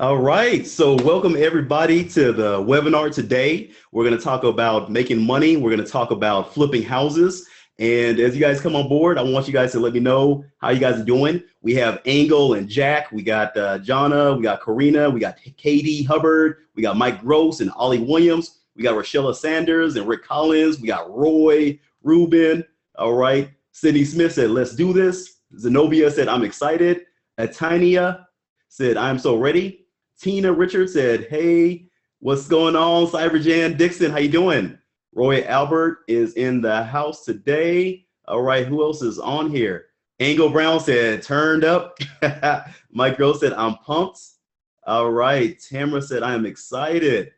All right, so welcome everybody to the webinar today. We're going to talk about making money. We're going to talk about flipping houses. And as you guys come on board, I want you guys to let me know how you guys are doing. We have Angel and Jack. We got Jonna. We got Karina. We got Katie Hubbard. We got Mike Gross and Ollie Williams. We got Rochella Sanders and Rick Collins. We got Roy Rubin. All right. Sydney Smith said, let's do this. Zenobia said, I'm excited. Atania said, I'm so ready. Tina Richards said, hey, what's going on? Cyberjan Dixon, how you doing? Roy Albert is in the house today. All right, who else is on here? Angel Brown said, turned up. Mike Gross said, I'm pumped. All right, Tamara said, I am excited.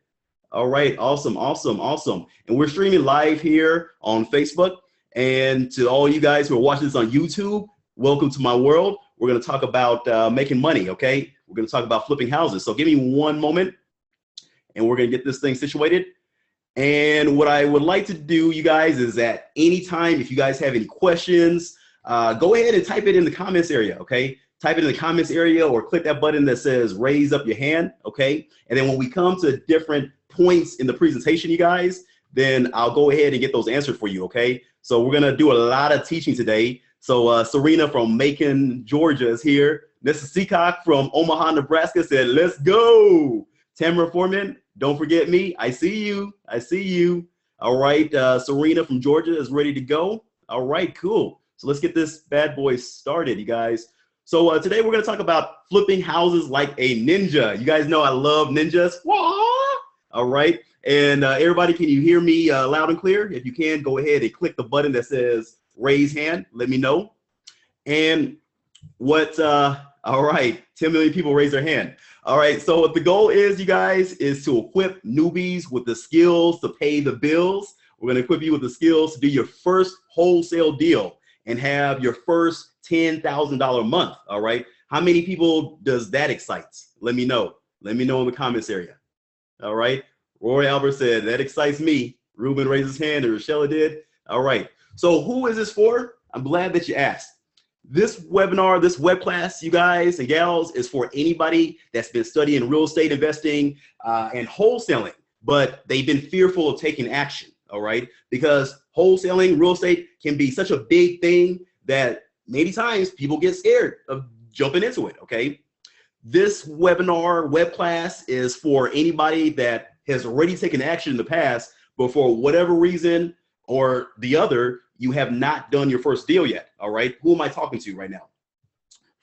All right, awesome, awesome, awesome. And we're streaming live here on Facebook. And to all you guys who are watching this on YouTube, welcome to my world. We're gonna talk about making money, okay? We're going to talk about flipping houses. So give me one moment and we're going to get this thing situated. And what I would like to do, you guys, is at any time, if you guys have any questions, go ahead and type it in the comments area, okay? Type it in the comments area or click that button that says raise up your hand, okay? And then when we come to different points in the presentation, you guys, then I'll go ahead and get those answered for you, okay? So we're going to do a lot of teaching today. So Serena from Macon, Georgia is here. Mr. Seacock from Omaha, Nebraska said, let's go. Tamara Foreman, don't forget me. I see you. I see you. All right. Serena from Georgia is ready to go. All right, cool. So let's get this bad boy started, you guys. So today we're going to talk about flipping houses like a ninja. You guys know I love ninjas. All right. And everybody, can you hear me loud and clear? If you can, go ahead and click the button that says raise hand. Let me know. And what, all right, 10 million people raise their hand. All right, so what the goal is, you guys, is to equip newbies with the skills to pay the bills. We're gonna equip you with the skills to do your first wholesale deal and have your first $10,000 month, all right? How many people does that excite? Let me know. Let me know in the comments area. All right, Roy Albert said, that excites me. Ruben raised his hand and Rochella did. All right, so who is this for? I'm glad that you asked. This webinar, this web class, you guys and gals, is for anybody that's been studying real estate investing and wholesaling, but they've been fearful of taking action, all right? Because wholesaling, real estate can be such a big thing that many times people get scared of jumping into it, okay? This webinar, web class is for anybody that has already taken action in the past, but for whatever reason or the other, you have not done your first deal yet, all right? Who am I talking to right now?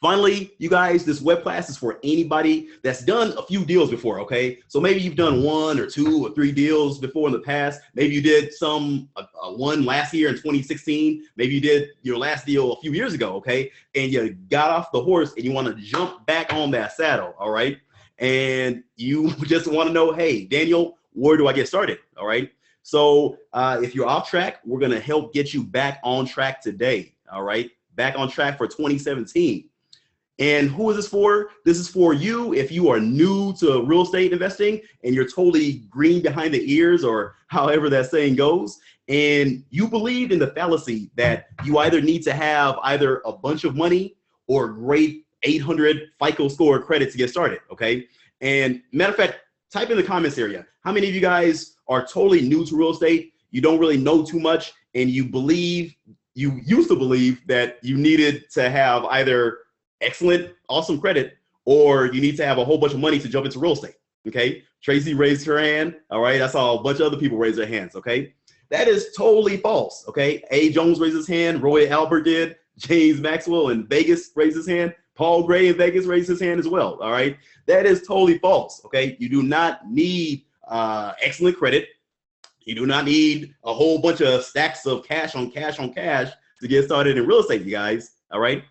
Finally, you guys, this web class is for anybody that's done a few deals before, okay? So maybe you've done 1 or 2 or 3 deals before in the past. Maybe you did one last year in 2016. Maybe you did your last deal a few years ago, okay? And you got off the horse and you want to jump back on that saddle, all right? And you just want to know, hey, Daniel, where do I get started, all right? So if you're off track, we're going to help get you back on track today. All right. Back on track for 2017. And who is this for? This is for you if you are new to real estate investing and you're totally green behind the ears, or however that saying goes. And you believe in the fallacy that you either need to have either a bunch of money or great 800 FICO score credit to get started. Okay. And matter of fact, type in the comments area. How many of you guys are totally new to real estate? You don't really know too much, and you used to believe that you needed to have either excellent, awesome credit, or you need to have a whole bunch of money to jump into real estate, okay? Tracy raised her hand, all right? I saw a bunch of other people raise their hands, okay? That is totally false, okay? A. Jones raised his hand, Roy Albert did, James Maxwell in Vegas raised his hand, Paul Gray in Vegas raised his hand as well, all right? That is totally false, okay? You do not need excellent credit. You do not need a whole bunch of stacks of cash on cash on cash to get started in real estate, you guys, all right?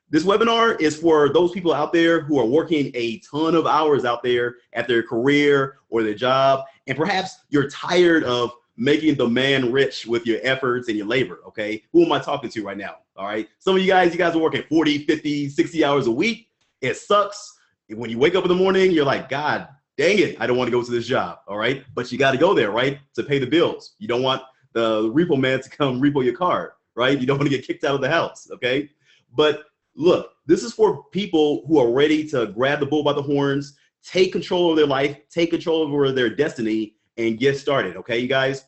This webinar is for those people out there who are working a ton of hours out there at their career or their job, and perhaps you're tired of making the man rich with your efforts and your labor, okay? Who am I talking to right now, all right? Some of you guys are working 40, 50, 60 hours a week. It sucks. When you wake up in the morning, you're like, God, dang it, I don't want to go to this job, all right? But you got to go there, right, to pay the bills. You don't want the repo man to come repo your car, right? You don't want to get kicked out of the house, okay? But look, this is for people who are ready to grab the bull by the horns, take control of their life, take control over their destiny, and get started. Okay, you guys?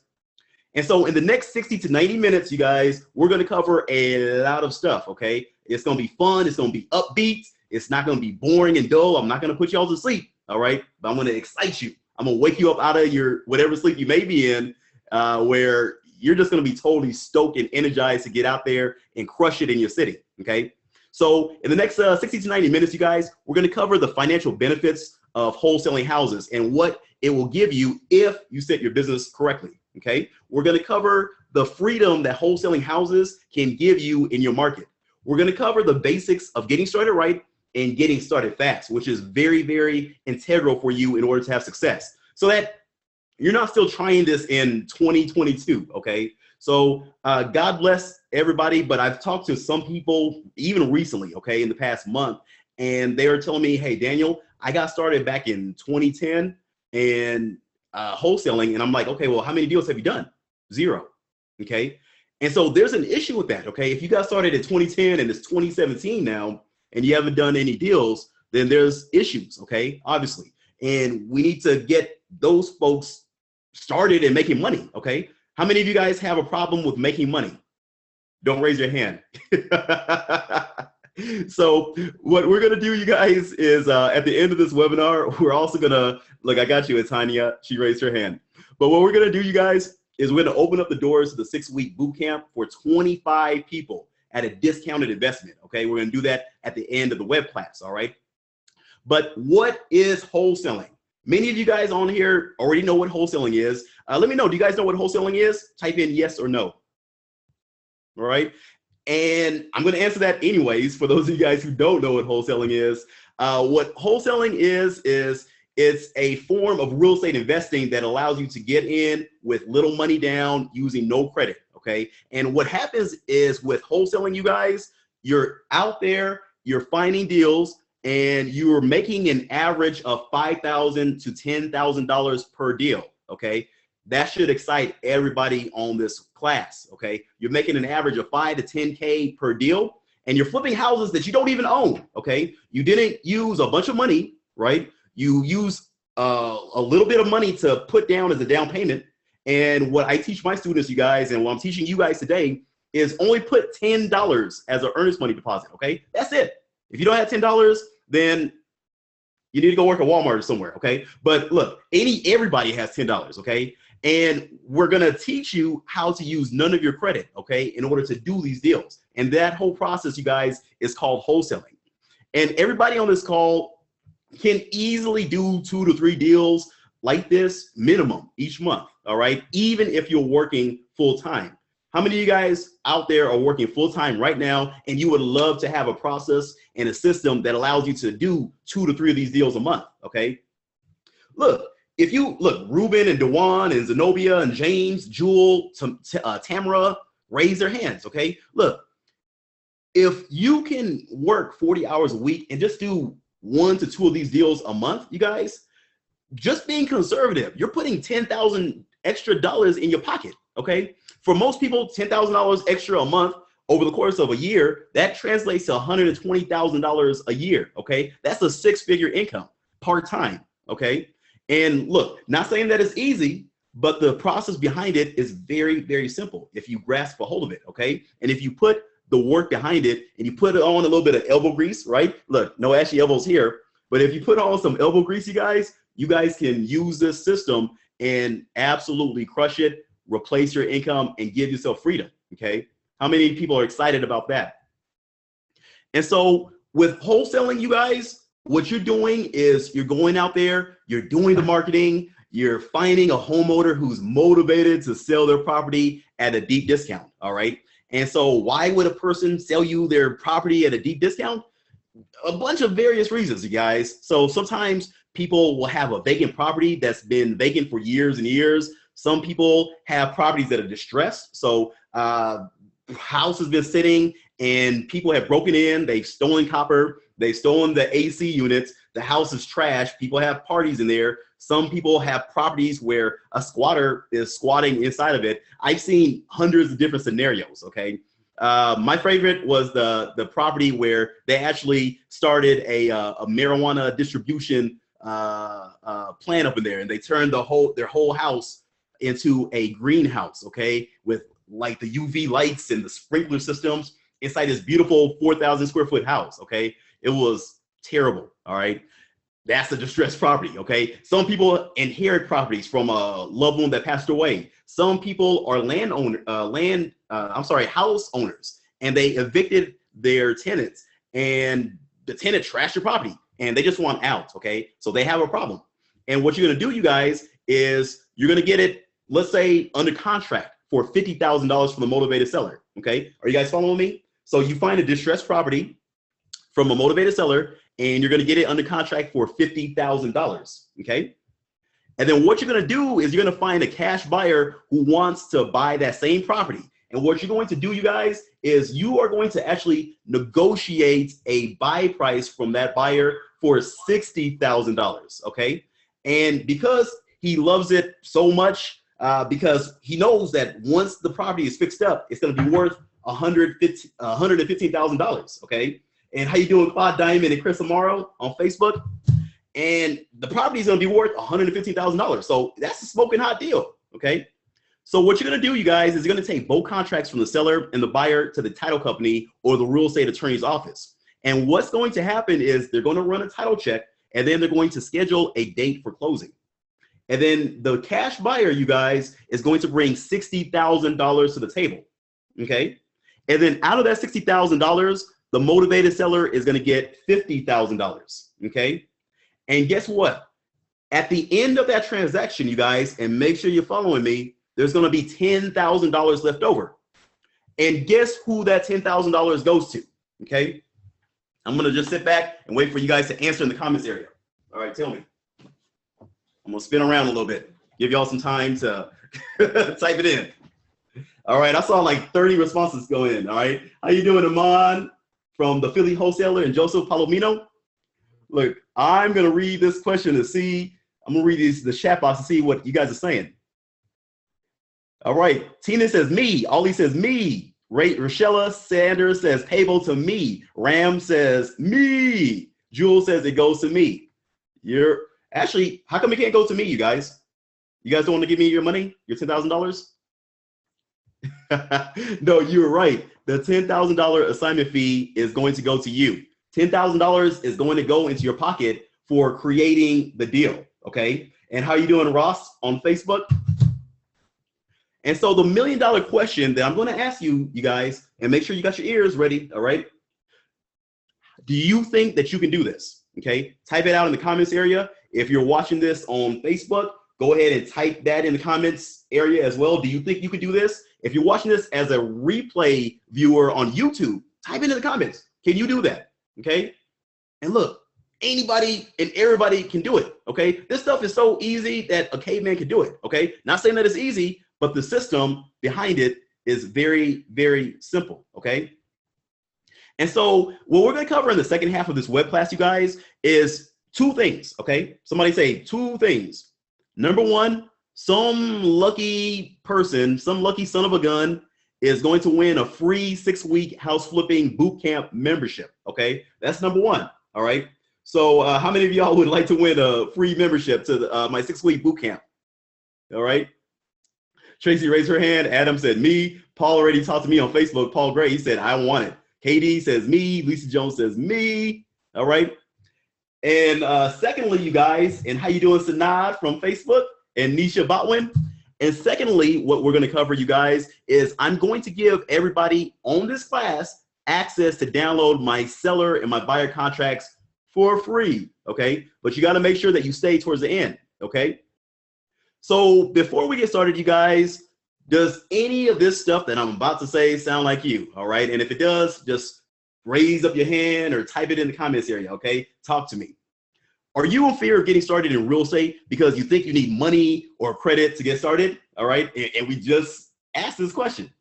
And so in the next 60 to 90 minutes, you guys, we're going to cover a lot of stuff. Okay, it's going to be fun. It's going to be upbeat. It's not going to be boring and dull. I'm not going to put y'all to sleep. All right, but I'm going to excite you. I'm going to wake you up out of your whatever sleep you may be in, where you're just going to be totally stoked and energized to get out there and crush it in your city. Okay, so in the next 60 to 90 minutes, you guys, we're going to cover the financial benefits of wholesaling houses and what it will give you if you set your business correctly. Okay, we're going to cover the freedom that wholesaling houses can give you in your market. We're going to cover the basics of getting started right and getting started fast, which is very, very integral for you in order to have success, so that you're not still trying this in 2022. Okay, so God bless everybody, but I've talked to some people even recently, okay, in the past month, and they are telling me, hey, Daniel, I got started back in 2010 and wholesaling, and I'm like, okay, well, how many deals have you done? 0. Okay, and so there's an issue with that. Okay, if you got started in 2010 and it's 2017 now and you haven't done any deals, then there's issues. Okay, obviously, and we need to get those folks started and making money. Okay, how many of you guys have a problem with making money? Don't raise your hand. So what we're gonna do, you guys, is at the end of this webinar, we're also gonna, look, I got you, Tanya, she raised her hand. But what we're gonna do, you guys, is we're gonna open up the doors to the 6-week boot camp for 25 people at a discounted investment. Okay, we're gonna do that at the end of the web class. All right, but what is wholesaling? Many of you guys on here already know what wholesaling is. Let me know, do you guys know what wholesaling is? Type in yes or no. All right, and I'm going to answer that anyways for those of you guys who don't know what wholesaling is. What wholesaling is it's a form of real estate investing that allows you to get in with little money down using no credit. Okay, and what happens is with wholesaling, you guys, you're out there, you're finding deals, and you're making an average of $5,000 to $10,000 per deal. Okay, that should excite everybody on this class. Okay, you're making an average of 5 to 10K per deal, and you're flipping houses that you don't even own. Okay, you didn't use a bunch of money, right? You use a little bit of money to put down as a down payment. And what I teach my students, you guys, and what I'm teaching you guys today is only put $10 as an earnest money deposit. Okay, that's it. If you don't have $10, then you need to go work at Walmart or somewhere. Okay, but look, everybody has $10. Okay, and we're gonna teach you how to use none of your credit, okay, in order to do these deals. And that whole process, you guys, is called wholesaling. And everybody on this call can easily do 2 to 3 deals like this minimum each month. All right, even if you're working full time. How many of you guys out there are working full time right now and you would love to have a process and a system that allows you to do 2 to 3 of these deals a month? Okay, look, if you look, Ruben and Dewan and Zenobia and James, Jewel, Tamara, raise their hands. Okay, look, if you can work 40 hours a week and just do 1 to 2 of these deals a month, you guys, just being conservative, you're putting $10,000 extra in your pocket. Okay, for most people, $10,000 extra a month over the course of a year, that translates to $120,000 a year. Okay, that's a 6-figure income part-time. Okay, and look, not saying that it's easy, but the process behind it is very, very simple if you grasp a hold of it. Okay, and if you put the work behind it and you put it on a little bit of elbow grease, right? Look, no ashy elbows here, but if you put on some elbow grease, you guys can use this system and absolutely crush it, replace your income, and give yourself freedom. Okay, how many people are excited about that? And so with wholesaling, you guys, what you're doing is you're going out there, you're doing the marketing, you're finding a homeowner who's motivated to sell their property at a deep discount. All right, and so why would a person sell you their property at a deep discount? A bunch of various reasons, you guys. So sometimes people will have a vacant property that's been vacant for years and years. Some people have properties that are distressed. So house has been sitting and people have broken in, they've stolen copper, they've stolen the AC units, the house is trash, people have parties in there. Some people have properties where a squatter is squatting inside of it. I've seen hundreds of different scenarios. Okay, my favorite was the property where they actually started a marijuana distribution plant up in there, and they turned their whole house into a greenhouse, okay, with like the UV lights and the sprinkler systems inside this beautiful 4,000 square foot house, okay? It was terrible, all right? That's a distressed property, okay? Some people inherit properties from a loved one that passed away. Some people are house owners, and they evicted their tenants, and the tenant trashed your property, and they just want out, okay? So they have a problem. And what you're gonna do, you guys, is you're gonna get it, let's say, under contract for $50,000 from the motivated seller, okay? Are you guys following me? So you find a distressed property from a motivated seller, and you're gonna get it under contract for $50,000, okay? And then what you're gonna do is you're gonna find a cash buyer who wants to buy that same property. And what you're going to do, you guys, is you are going to actually negotiate a buy price from that buyer for $60,000, okay? And because he loves it so much, because he knows that once the property is fixed up, it's gonna be worth $115,000, okay? And how you doing, Claude Diamond and Chris Amaro on Facebook? And the property is gonna be worth $115,000. So that's a smoking hot deal, okay? So what you're gonna do, you guys, is you're gonna take both contracts from the seller and the buyer to the title company or the real estate attorney's office. And what's going to happen is they're gonna run a title check, and then they're going to schedule a date for closing. And then the cash buyer, you guys, is going to bring $60,000 to the table, okay? And then out of that $60,000, the motivated seller is gonna get $50,000, okay? And guess what? At the end of that transaction, you guys, and make sure you're following me, there's gonna be $10,000 left over. And guess who that $10,000 goes to, okay? I'm gonna just sit back and wait for you guys to answer in the comments area. All right, tell me. I'm gonna spin around a little bit, give y'all some time to type it in. All right, I saw like 30 responses go in, all right? How you doing, Amon from the Philly Wholesaler and Joseph Palomino? Look, I'm gonna read this question to see, I'm gonna read the chat box to see what you guys are saying. All right, Tina says me, Ollie says me, Rochella Sanders says payable to me, Ram says me, Jewel says it goes to me. You're actually, how come it can't go to me, you guys? You guys don't want to give me your money, your $10,000? No, you're right. The $10,000 assignment fee is going to go to you. $10,000 is going to go into your pocket for creating the deal, okay? And how you doing, Ross, on Facebook? And so the $1 million question that I'm going to ask you, you guys, and make sure you got your ears ready, all right? Do you think that you can do this, okay? Type it out in the comments area. If you're watching this on Facebook, go ahead and type that in the comments area as well. Do you think you could do this? If you're watching this as a replay viewer on YouTube, type it in the comments. Can you do that? Okay. And look, anybody and everybody can do it. Okay. This stuff is so easy that a caveman can do it. Okay. Not saying that it's easy, but the system behind it is very, very simple. Okay. And so what we're going to cover in the second half of this web class, you guys, is two things. Okay. Somebody say two things. Number one, some lucky person, some lucky son of a gun is going to win a free 6-week House Flipping Bootcamp membership, okay? That's number one, all right? So how many of y'all would like to win a free membership to my 6-week bootcamp, all right? Tracy raised her hand. Adam said me. Paul already talked to me on Facebook. Paul Gray, he said, I want it. KD says me. Lisa Jones says me, all right? And secondly, you guys, and how you doing, Sanad from Facebook? And Nisha Botwin. And secondly, what we're going to cover, you guys, is I'm going to give everybody on this class access to download my seller and my buyer contracts for free, okay? But you got to make sure that you stay towards the end, okay? So before we get started, you guys, does any of this stuff that I'm about to say sound like you, all right? And if it does, just raise up your hand or type it in the comments area, okay? Talk to me. Are you in fear of getting started in real estate because you think you need money or credit to get started? All right, and we just asked this question.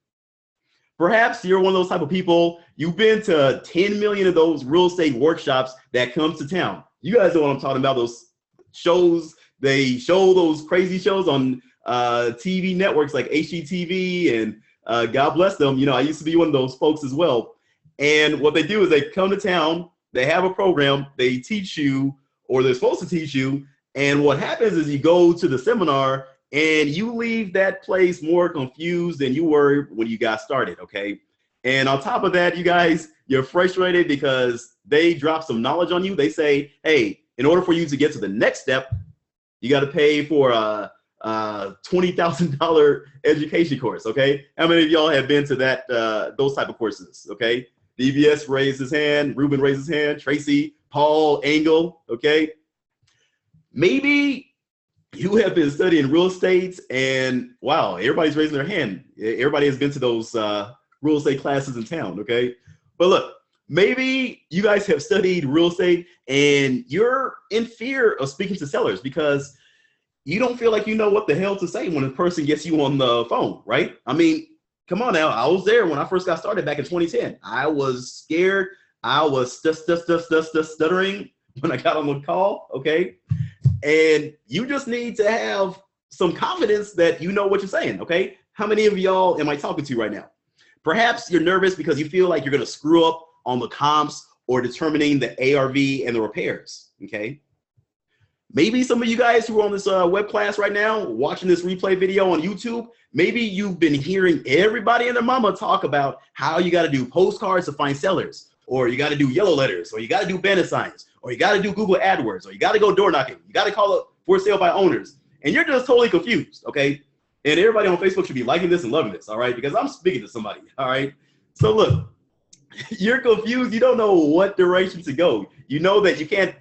Perhaps you're one of those type of people, you've been to 10 million of those real estate workshops that comes to town. You guys know what I'm talking about, those shows, they show those crazy shows on TV networks like HGTV and God bless them. You know, I used to be one of those folks as well. And what they do is they come to town, they have a program, they teach you or they're supposed to teach you. And what happens is you go to the seminar and you leave that place more confused than you were when you got started, okay? And on top of that, you guys, you're frustrated because they drop some knowledge on you. They say, hey, in order for you to get to the next step, you got to pay for a $20,000 education course, okay? How many of y'all have been to that those type of courses, okay? DBS raised his hand, Ruben raised his hand, Tracy, Paul, Engel, okay? Maybe you have been studying real estate and wow, everybody's raising their hand. Everybody has been to those real estate classes in town, okay? But look, maybe you guys have studied real estate and you're in fear of speaking to sellers because you don't feel like you know what the hell to say when a person gets you on the phone, right? I mean, come on now. I was there when I first got started back in 2010. I was scared. I was stuttering when I got on the call, okay? And you just need to have some confidence that you know what you're saying, okay? How many of y'all am I talking to right now? Perhaps you're nervous because you feel like you're going to screw up on the comps or determining the ARV and the repairs, okay? Maybe some of you guys who are on this web class right now, watching this replay video on YouTube, maybe you've been hearing everybody and their mama talk about how you got to do postcards to find sellers, or you got to do yellow letters, or you got to do bandit signs, or you got to do Google AdWords, or you got to go door knocking, you got to call it for sale by owners, and you're just totally confused, okay? And everybody on Facebook should be liking this and loving this, all right? Because I'm speaking to somebody, all right? So look, you're confused. You don't know what direction to go. You know that you can't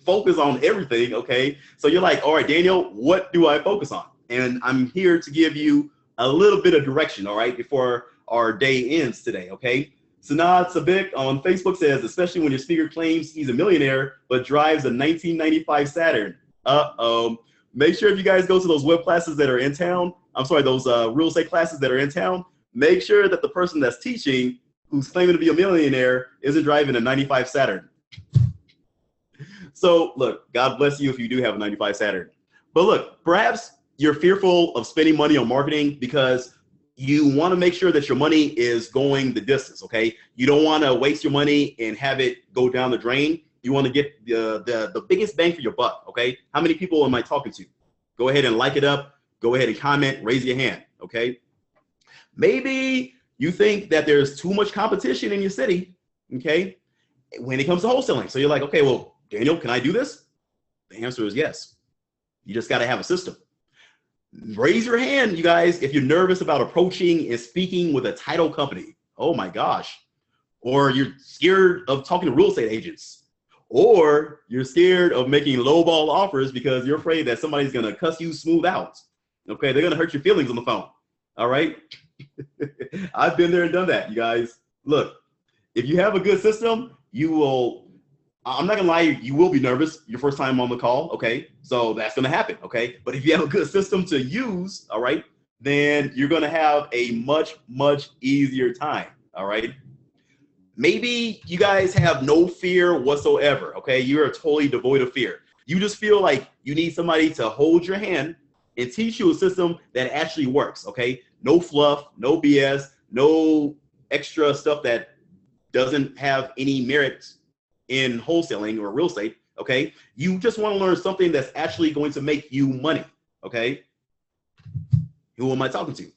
focus on everything, okay? So you're like, all right, Daniel, what do I focus on? And I'm here to give you a little bit of direction, all right, before our day ends today, okay? Sanad Sabik on Facebook says, especially when your speaker claims he's a millionaire, but drives a 1995 Saturn. Uh-oh. Make sure if you guys go to those web classes that are in town, I'm sorry, those real estate classes that are in town, make sure that the person that's teaching who's claiming to be a millionaire isn't driving a 95 Saturn. So look, God bless you if you do have a 95 Saturn. But look, perhaps you're fearful of spending money on marketing because you want to make sure that your money is going the distance, okay? You don't want to waste your money and have it go down the drain. You want to get the biggest bang for your buck, okay? How many people am I talking to? Go ahead and like it up. Go ahead and comment, raise your hand, okay? Maybe you think that there's too much competition in your city, okay, when it comes to wholesaling. So you're like, okay, well, Daniel, can I do this? The answer is yes. You just got to have a system. Raise your hand, you guys, if you're nervous about approaching and speaking with a title company. Oh my gosh. Or you're scared of talking to real estate agents. Or you're scared of making lowball offers because you're afraid that somebody's going to cuss you smooth out. Okay, they're going to hurt your feelings on the phone. All right? I've been there and done that, you guys. Look, if you have a good system, you will, I'm not going to lie, you will be nervous your first time on the call, okay? So that's going to happen, okay? But if you have a good system to use, all right, then you're going to have a much, much easier time, all right? Maybe you guys have no fear whatsoever, okay? You're totally devoid of fear. You just feel like you need somebody to hold your hand and teach you a system that actually works, okay? No fluff, no BS, no extra stuff that doesn't have any merit in wholesaling or real estate, okay? You just want to learn something that's actually going to make you money, okay? Who am I talking to?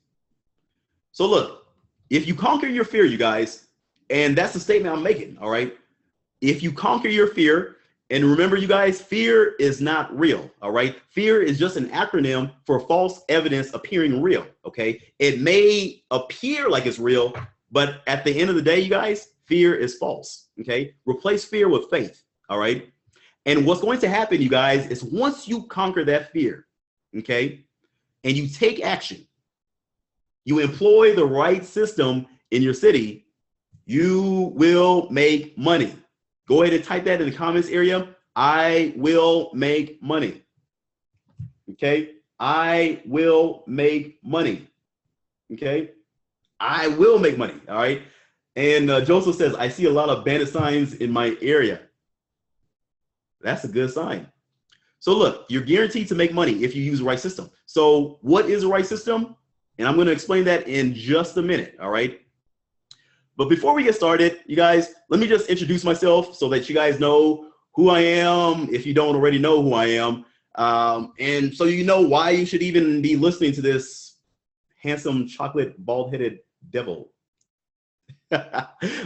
So look, if you conquer your fear, you guys, and that's the statement I'm making, all right? If you conquer your fear, and remember, you guys, fear is not real, all right? Fear is just an acronym for false evidence appearing real, okay? It may appear like it's real, but at the end of the day, you guys, fear is false, okay? Replace fear with faith, all right? And what's going to happen, you guys, is once you conquer that fear, okay, and you take action, you employ the right system in your city, you will make money. Go ahead and type that in the comments area. I will make money. Okay? I will make money. Okay? I will make money. All right? And Joseph says, I see a lot of bandit signs in my area. That's a good sign. So look, you're guaranteed to make money if you use the right system. So what is the right system? And I'm going to explain that in just a minute. All right? But before we get started, you guys, let me just introduce myself so that you guys know who I am if you don't already know who I am. And so you know why you should even be listening to this handsome chocolate bald-headed devil.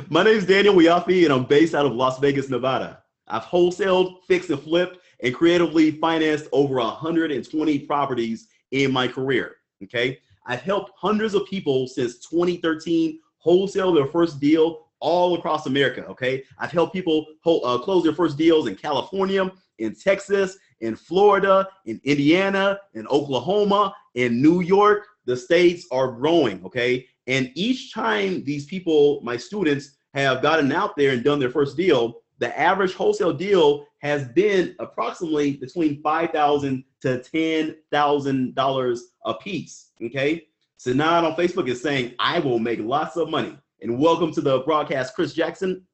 My name is Daniel Wyafe, and I'm based out of Las Vegas, Nevada. I've wholesaled, fixed, and flipped, and creatively financed over 120 properties in my career. Okay, I've helped hundreds of people since 2013 wholesale their first deal all across America. Okay, I've helped people close their first deals in California, in Texas, in Florida, in Indiana, in Oklahoma, in New York. The states are growing. Okay, and each time these people, my students, have gotten out there and done their first deal, the average wholesale deal has been approximately between $5,000 to $10,000 a piece. Okay, so now on Facebook is saying I will make lots of money. And welcome to the broadcast, Chris Jackson.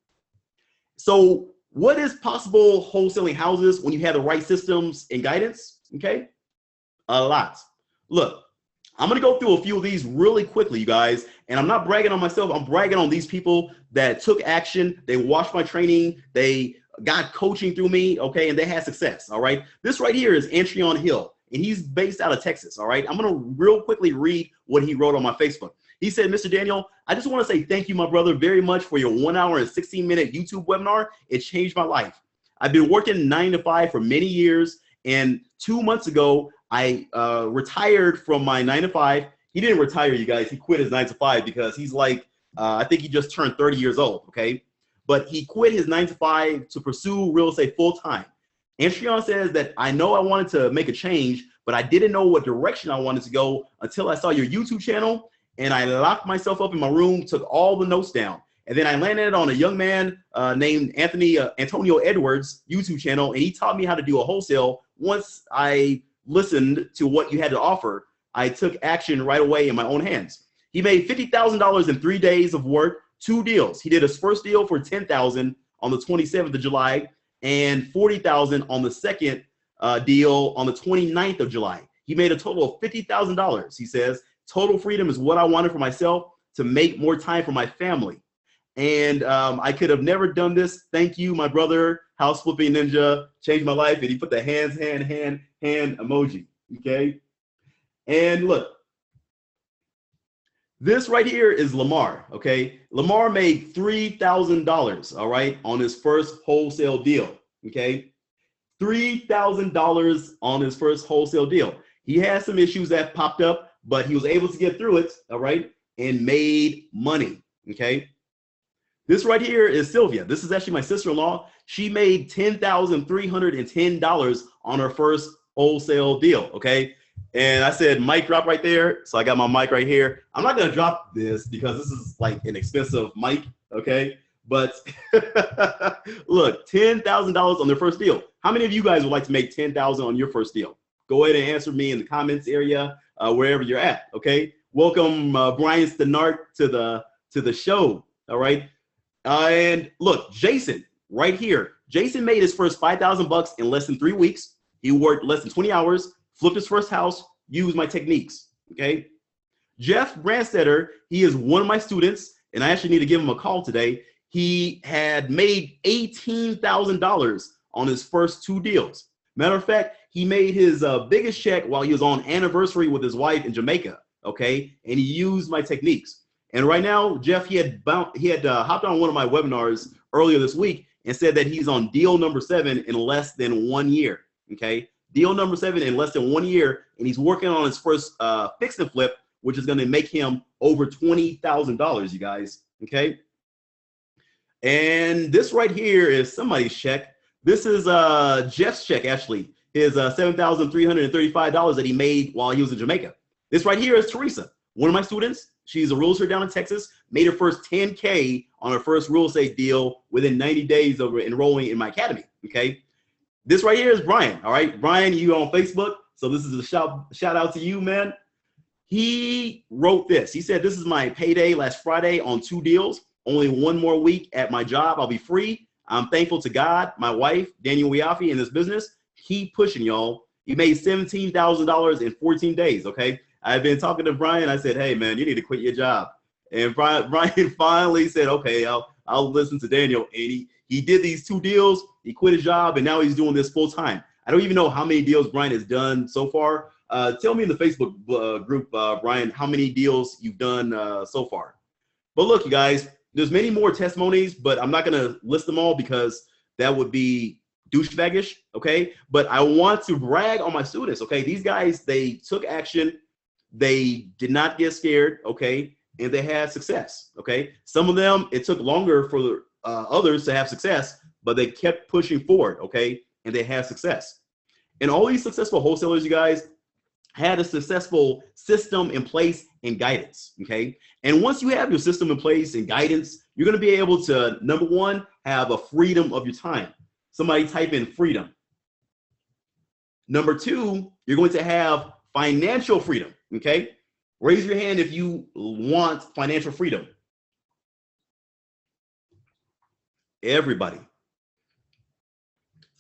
So what is possible wholesaling houses when you have the right systems and guidance? Okay, a lot. Look, I'm going to go through a few of these really quickly, you guys, and I'm not bragging on myself. I'm bragging on these people that took action. They watched my training. They got coaching through me, okay, and they had success, all right? This right here is Antreon Hill, and he's based out of Texas, all right? I'm going to real quickly read what he wrote on my Facebook. He said, Mr. Daniel, I just want to say thank you, my brother, very much for your 1 hour and 16-minute YouTube webinar. It changed my life. I've been working 9 to 5 for many years, and 2 months ago, I retired from my 9 to 5. He didn't retire, you guys. He quit his 9 to 5 because he's like, I think he just turned 30 years old, okay? But he quit his 9 to 5 to pursue real estate full time. Antreon says that I know I wanted to make a change, but I didn't know what direction I wanted to go until I saw your YouTube channel, and I locked myself up in my room, took all the notes down. And then I landed on a young man named Antonio Edwards' YouTube channel, and he taught me how to do a wholesale. Once I listened to what you had to offer, I took action right away in my own hands. He made $50,000 in 3 days of work, 2 deals. He did his first deal for $10,000 on the 27th of July and $40,000 on the second deal on the 29th of July. He made a total of $50,000. He says, total freedom is what I wanted for myself to make more time for my family. And I could have never done this. Thank you, my brother, House Flipping Ninja, changed my life. And he put the hands, hand emoji, okay? And look, this right here is Lamar, okay? Lamar made $3,000, all right, on his first wholesale deal, okay? $3,000 on his first wholesale deal. He had some issues that popped up, but he was able to get through it, all right, and made money, okay? This right here is Sylvia. This is actually my sister-in-law. She made $10,310 on her first wholesale deal, okay? And I said, mic drop right there. So I got my mic right here. I'm not gonna drop this because this is like an expensive mic, okay? But look, $10,000 on their first deal. How many of you guys would like to make $10,000 on your first deal? Go ahead and answer me in the comments area, wherever you're at, okay? Welcome Brian Stenart to the show, all right? And look, Jason, right here. Jason made his first $5,000 in less than 3 weeks. He worked less than 20 hours, flipped his first house, used my techniques, okay? Jeff Brandstetter, he is one of my students, and I actually need to give him a call today. He had made $18,000 on his first 2 deals. Matter of fact, he made his biggest check while he was on anniversary with his wife in Jamaica, okay? And he used my techniques. And right now, Jeff, he had hopped on one of my webinars earlier this week and said that he's on deal number 7 in less than 1 year, okay? Deal number 7 in less than 1 year, and he's working on his first fix and flip, which is gonna make him over $20,000, you guys, okay? And this right here is somebody's check. This is Jeff's check, actually. His $7,335 that he made while he was in Jamaica. This right here is Teresa, one of my students. She's a realtor down in Texas, made her first $10K on her first real estate deal within 90 days of enrolling in my academy, okay? This right here is Brian, all right? Brian, you on Facebook, so this is a shout out to you, man. He wrote this. He said, this is my payday last Friday on 2 deals. Only 1 more week at my job, I'll be free. I'm thankful to God, my wife, Daniel Wiafe, in this business. Keep pushing, y'all. He made $17,000 in 14 days, okay? I've been talking to Brian. I said, hey, man, you need to quit your job. And Brian finally said, okay, I'll listen to Daniel. And He did these 2 deals, he quit his job, and now he's doing this full time. I don't even know how many deals Brian has done so far. Tell me in the Facebook group, Brian, how many deals you've done so far. But look, you guys, there's many more testimonies, but I'm not going to list them all because that would be douchebaggish, okay? But I want to brag on my students, okay? These guys, they took action. They did not get scared, okay? And they had success, okay? Some of them, it took longer for others to have success, but they kept pushing forward, okay? And they had success. And all these successful wholesalers, you guys, had a successful system in place and guidance, okay? And once you have your system in place and guidance, you're gonna be able to, number one, have a freedom of your time. Somebody type in freedom. Number two, you're going to have financial freedom, okay? Raise your hand if you want financial freedom. Everybody.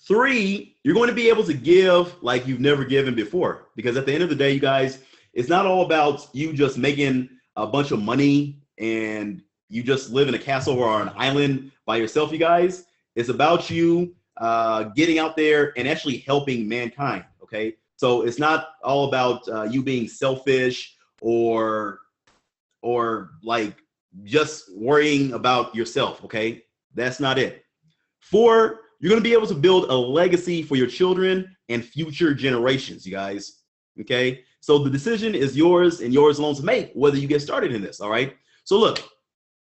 3, you're going to be able to give like you've never given before, because at the end of the day, you guys, it's not all about you just making a bunch of money and you just live in a castle or an island by yourself, you guys. It's about you getting out there and actually helping mankind, okay? So it's not all about you being selfish or like just worrying about yourself, okay? That's not it. 4, you're going to be able to build a legacy for your children and future generations, you guys, okay? So the decision is yours and yours alone to make, whether you get started in this, all right? So look,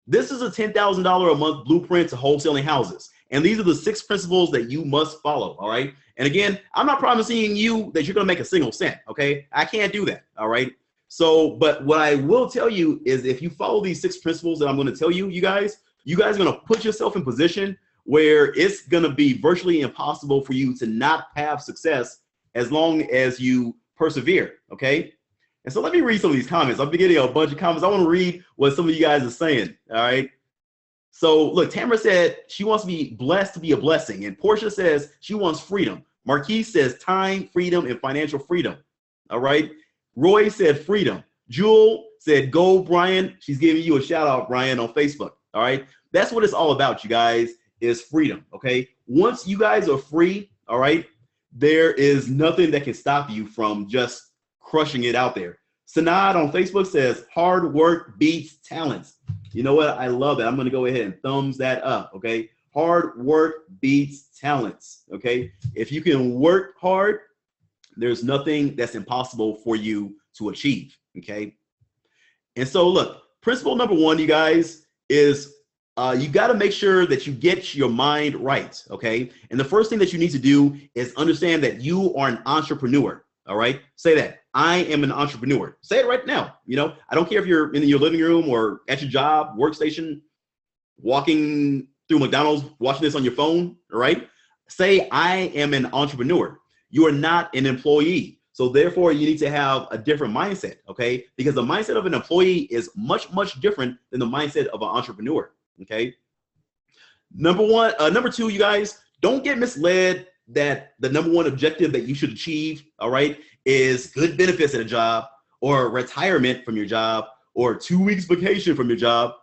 this is a $10,000 a month blueprint to wholesaling houses. And these are the 6 principles that you must follow, all right? And again, I'm not promising you that you're going to make a single cent, okay? I can't do that, all right? So, but what I will tell you is if you follow these 6 principles that I'm going to tell you, you guys are going to put yourself in position where it's going to be virtually impossible for you to not have success as long as you persevere, okay? And so let me read some of these comments. I'm getting a bunch of comments. I want to read what some of you guys are saying, all right? So look, Tamara said she wants to be blessed to be a blessing. And Portia says she wants freedom. Marquise says time, freedom, and financial freedom, all right? Roy said freedom. Jewel said go, Brian. She's giving you a shout out, Brian, on Facebook, all right? That's what it's all about, you guys, is freedom, okay? Once you guys are free, all right, there is nothing that can stop you from just crushing it out there. Sanad on Facebook says hard work beats talents. You know what? I love that. I'm going to go ahead and thumbs that up, okay? Hard work beats talents, okay? If you can work hard, there's nothing that's impossible for you to achieve, okay? And so look, principle number 1, you guys, is you got to make sure that you get your mind right, okay? And the first thing that you need to do is understand that you are an entrepreneur, all right? Say that. I am an entrepreneur. Say it right now. You know, I don't care if you're in your living room or at your job, workstation, walking through McDonald's, watching this on your phone, all right? Say, I am an entrepreneur. You are not an employee. So therefore, you need to have a different mindset, okay? Because the mindset of an employee is much, much different than the mindset of an entrepreneur, okay? Number 2, you guys, don't get misled that the number 1 objective that you should achieve, all right, is good benefits at a job or retirement from your job or 2 weeks vacation from your job,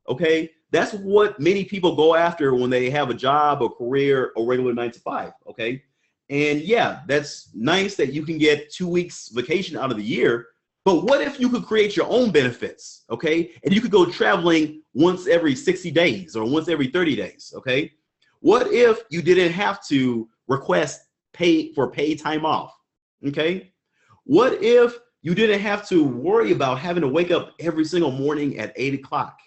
okay? That's what many people go after when they have a job, a career, or regular 9 to 5, okay? And yeah, that's nice that you can get 2 weeks vacation out of the year, but what if you could create your own benefits, okay? And you could go traveling once every 60 days or once every 30 days, okay? What if you didn't have to request paid time off, okay? What if you didn't have to worry about having to wake up every single morning at 8 o'clock,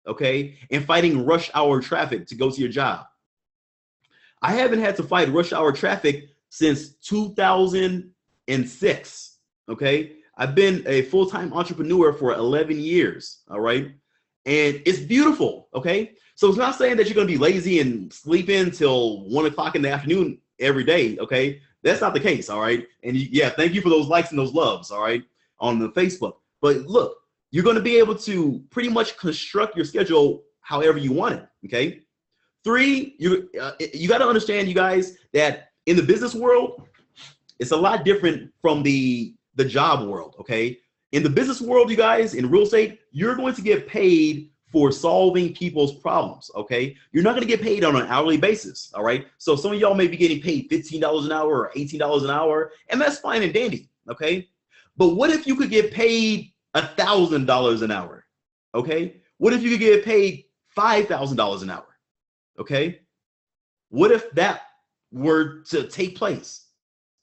okay? And fighting rush hour traffic to go to your job. I haven't had to fight rush hour traffic since 2006, okay? I've been a full-time entrepreneur for 11 years, all right? And it's beautiful, okay? So it's not saying that you're gonna be lazy and sleep in till 1 o'clock in the afternoon every day, okay? That's not the case, all right? And yeah, thank you for those likes and those loves, all right, on the Facebook. But look, you're gonna be able to pretty much construct your schedule however you want it, okay? 3, you got to understand, you guys, that in the business world, it's a lot different from the job world, okay? In the business world, you guys, in real estate, you're going to get paid for solving people's problems, okay? You're not gonna get paid on an hourly basis, all right? So some of y'all may be getting paid $15 an hour or $18 an hour, and that's fine and dandy, okay? But what if you could get paid $1,000 an hour, okay? What if you could get paid $5,000 an hour, okay? What if that were to take place?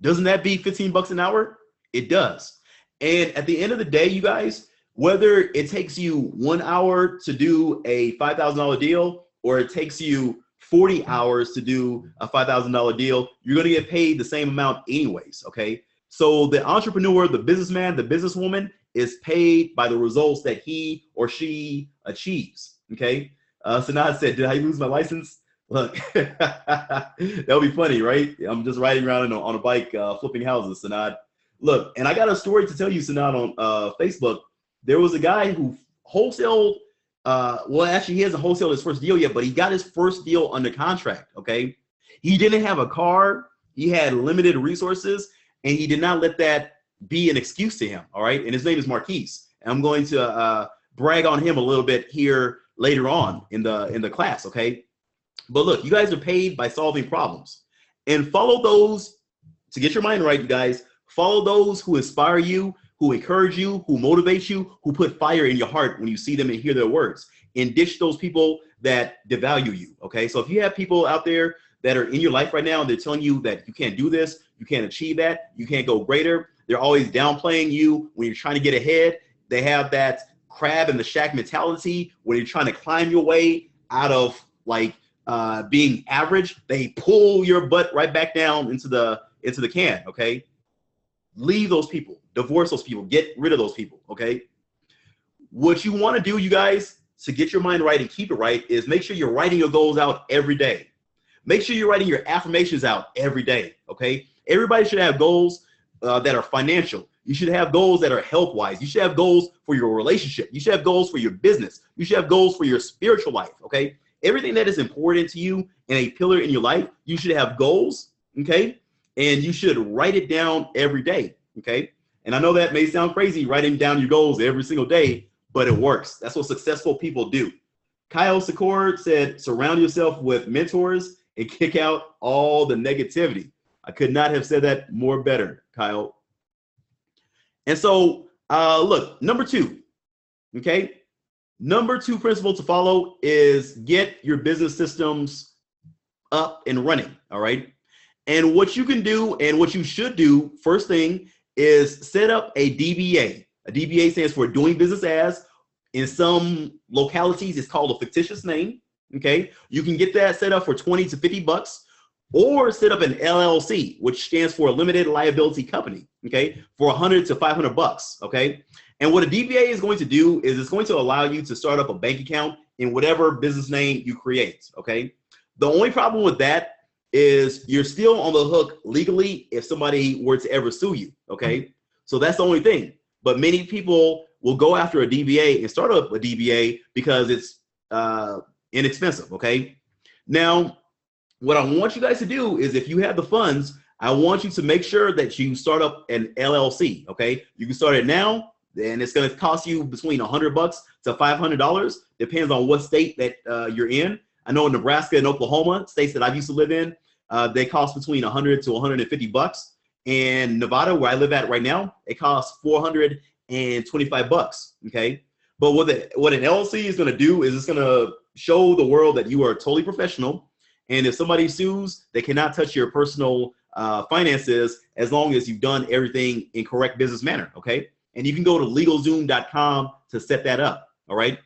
Doesn't that be 15 bucks an hour? It does. And at the end of the day, you guys, whether it takes you 1 hour to do a $5,000 deal, or it takes you 40 hours to do a $5,000 deal, you're gonna get paid the same amount anyways, okay? So the entrepreneur, the businessman, the businesswoman is paid by the results that he or she achieves, okay? Sanad said, did I lose my license? Look, that would be funny, right? I'm just riding around on a bike flipping houses, Sanad. Look, and I got a story to tell you, Sanad, on Facebook. There was a guy who wholesaled, well, actually, he hasn't wholesaled his first deal yet, but he got his first deal under contract, okay? He didn't have a car, he had limited resources, and he did not let that be an excuse to him, all right? And his name is Marquise. And I'm going to brag on him a little bit here later on in the class, okay? But look, you guys are paid by solving problems. And follow those, to get your mind right, you guys, follow those who inspire you, who encourage you, who motivate you, who put fire in your heart when you see them and hear their words. And ditch those people that devalue you, okay? So if you have people out there that are in your life right now and they're telling you that you can't do this, you can't achieve that, you can't go greater, they're always downplaying you when you're trying to get ahead. They have that crab in the shack mentality when you're trying to climb your way out of like being average. They pull your butt right back down into the can, okay? Leave those people, divorce those people, get rid of those people, okay? What you want to do, you guys, to get your mind right and keep it right is make sure you're writing your goals out every day. Make sure you're writing your affirmations out every day, okay? Everybody should have goals that are financial. You should have goals that are health-wise. You should have goals for your relationship. You should have goals for your business. You should have goals for your spiritual life, okay? Everything that is important to you and a pillar in your life, you should have goals, okay? And you should write it down every day, okay? And I know that may sound crazy, writing down your goals every single day, but it works. That's what successful people do. Kyle Secor said, surround yourself with mentors and kick out all the negativity. I could not have said that more better, Kyle. And so, look, number 2, okay? Number 2 principle to follow is get your business systems up and running, all right? And what you can do and what you should do, first thing, is set up a DBA. A DBA stands for doing business as. In some localities, it's called a fictitious name, okay? You can get that set up for 20 to 50 bucks. Or set up an LLC, which stands for a limited liability company, okay, for 100 to 500 bucks, okay? And what a DBA is going to do is it's going to allow you to start up a bank account in whatever business name you create, okay? The only problem with that is you're still on the hook legally if somebody were to ever sue you, okay? So that's the only thing. But many people will go after a DBA and start up a DBA because it's inexpensive, okay? Now, what I want you guys to do is if you have the funds, I want you to make sure that you start up an LLC, okay? You can start it now, and it's gonna cost you between 100 bucks to $500, depends on what state that you're in. I know in Nebraska and Oklahoma, states that I used to live in, they cost between 100 to 150 bucks. And Nevada, where I live at right now, it costs 425 bucks, okay? But what an LLC is gonna do is it's gonna show the world that you are totally professional. And if somebody sues, they cannot touch your personal finances as long as you've done everything in correct business manner, okay? And you can go to LegalZoom.com to set that up, all right?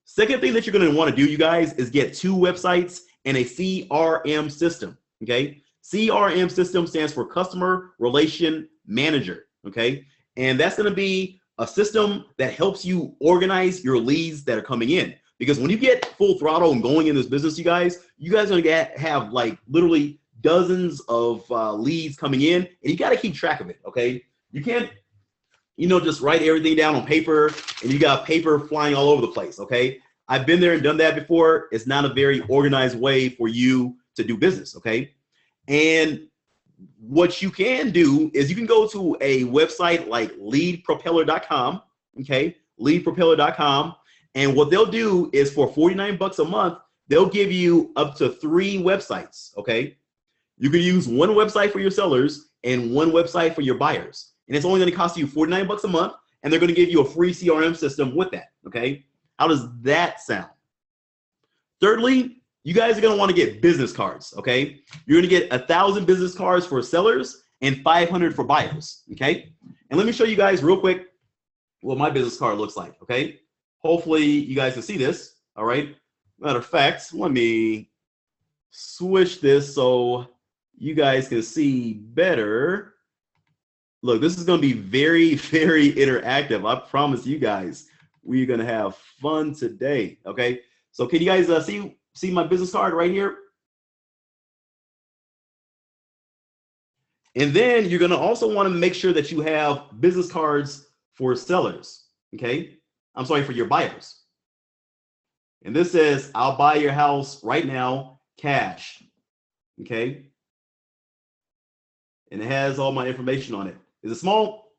Second thing that you're gonna wanna do, you guys, is get 2 websites and a CRM system, okay? CRM system stands for Customer Relation Manager, okay? And that's gonna be a system that helps you organize your leads that are coming in. Because when you get full throttle and going in this business, you guys are gonna have like literally dozens of leads coming in, and you gotta keep track of it, okay? You can't, just write everything down on paper and you got paper flying all over the place, okay? I've been there and done that before. It's not a very organized way for you to do business, okay? And what you can do is you can go to a website like leadpropeller.com, okay? Leadpropeller.com. And what they'll do is for 49 bucks a month, they'll give you up to 3 websites, okay? You can use one website for your sellers and one website for your buyers. And it's only gonna cost you 49 bucks a month, and they're gonna give you a free CRM system with that, okay? How does that sound? Thirdly, you guys are gonna wanna get business cards, okay? You're gonna get 1,000 business cards for sellers and 500 for buyers, okay? And let me show you guys real quick what my business card looks like, okay? Hopefully you guys can see this, all right? Matter of fact, let me switch this so you guys can see better. Look, this is gonna be very, very interactive. I promise you guys, we're gonna have fun today, okay? So can you guys see my business card right here? And then you're gonna also wanna make sure that you have business cards for sellers, okay? I'm sorry, for your buyers. And this says, I'll buy your house right now, cash, okay? And it has all my information on it. Is it small?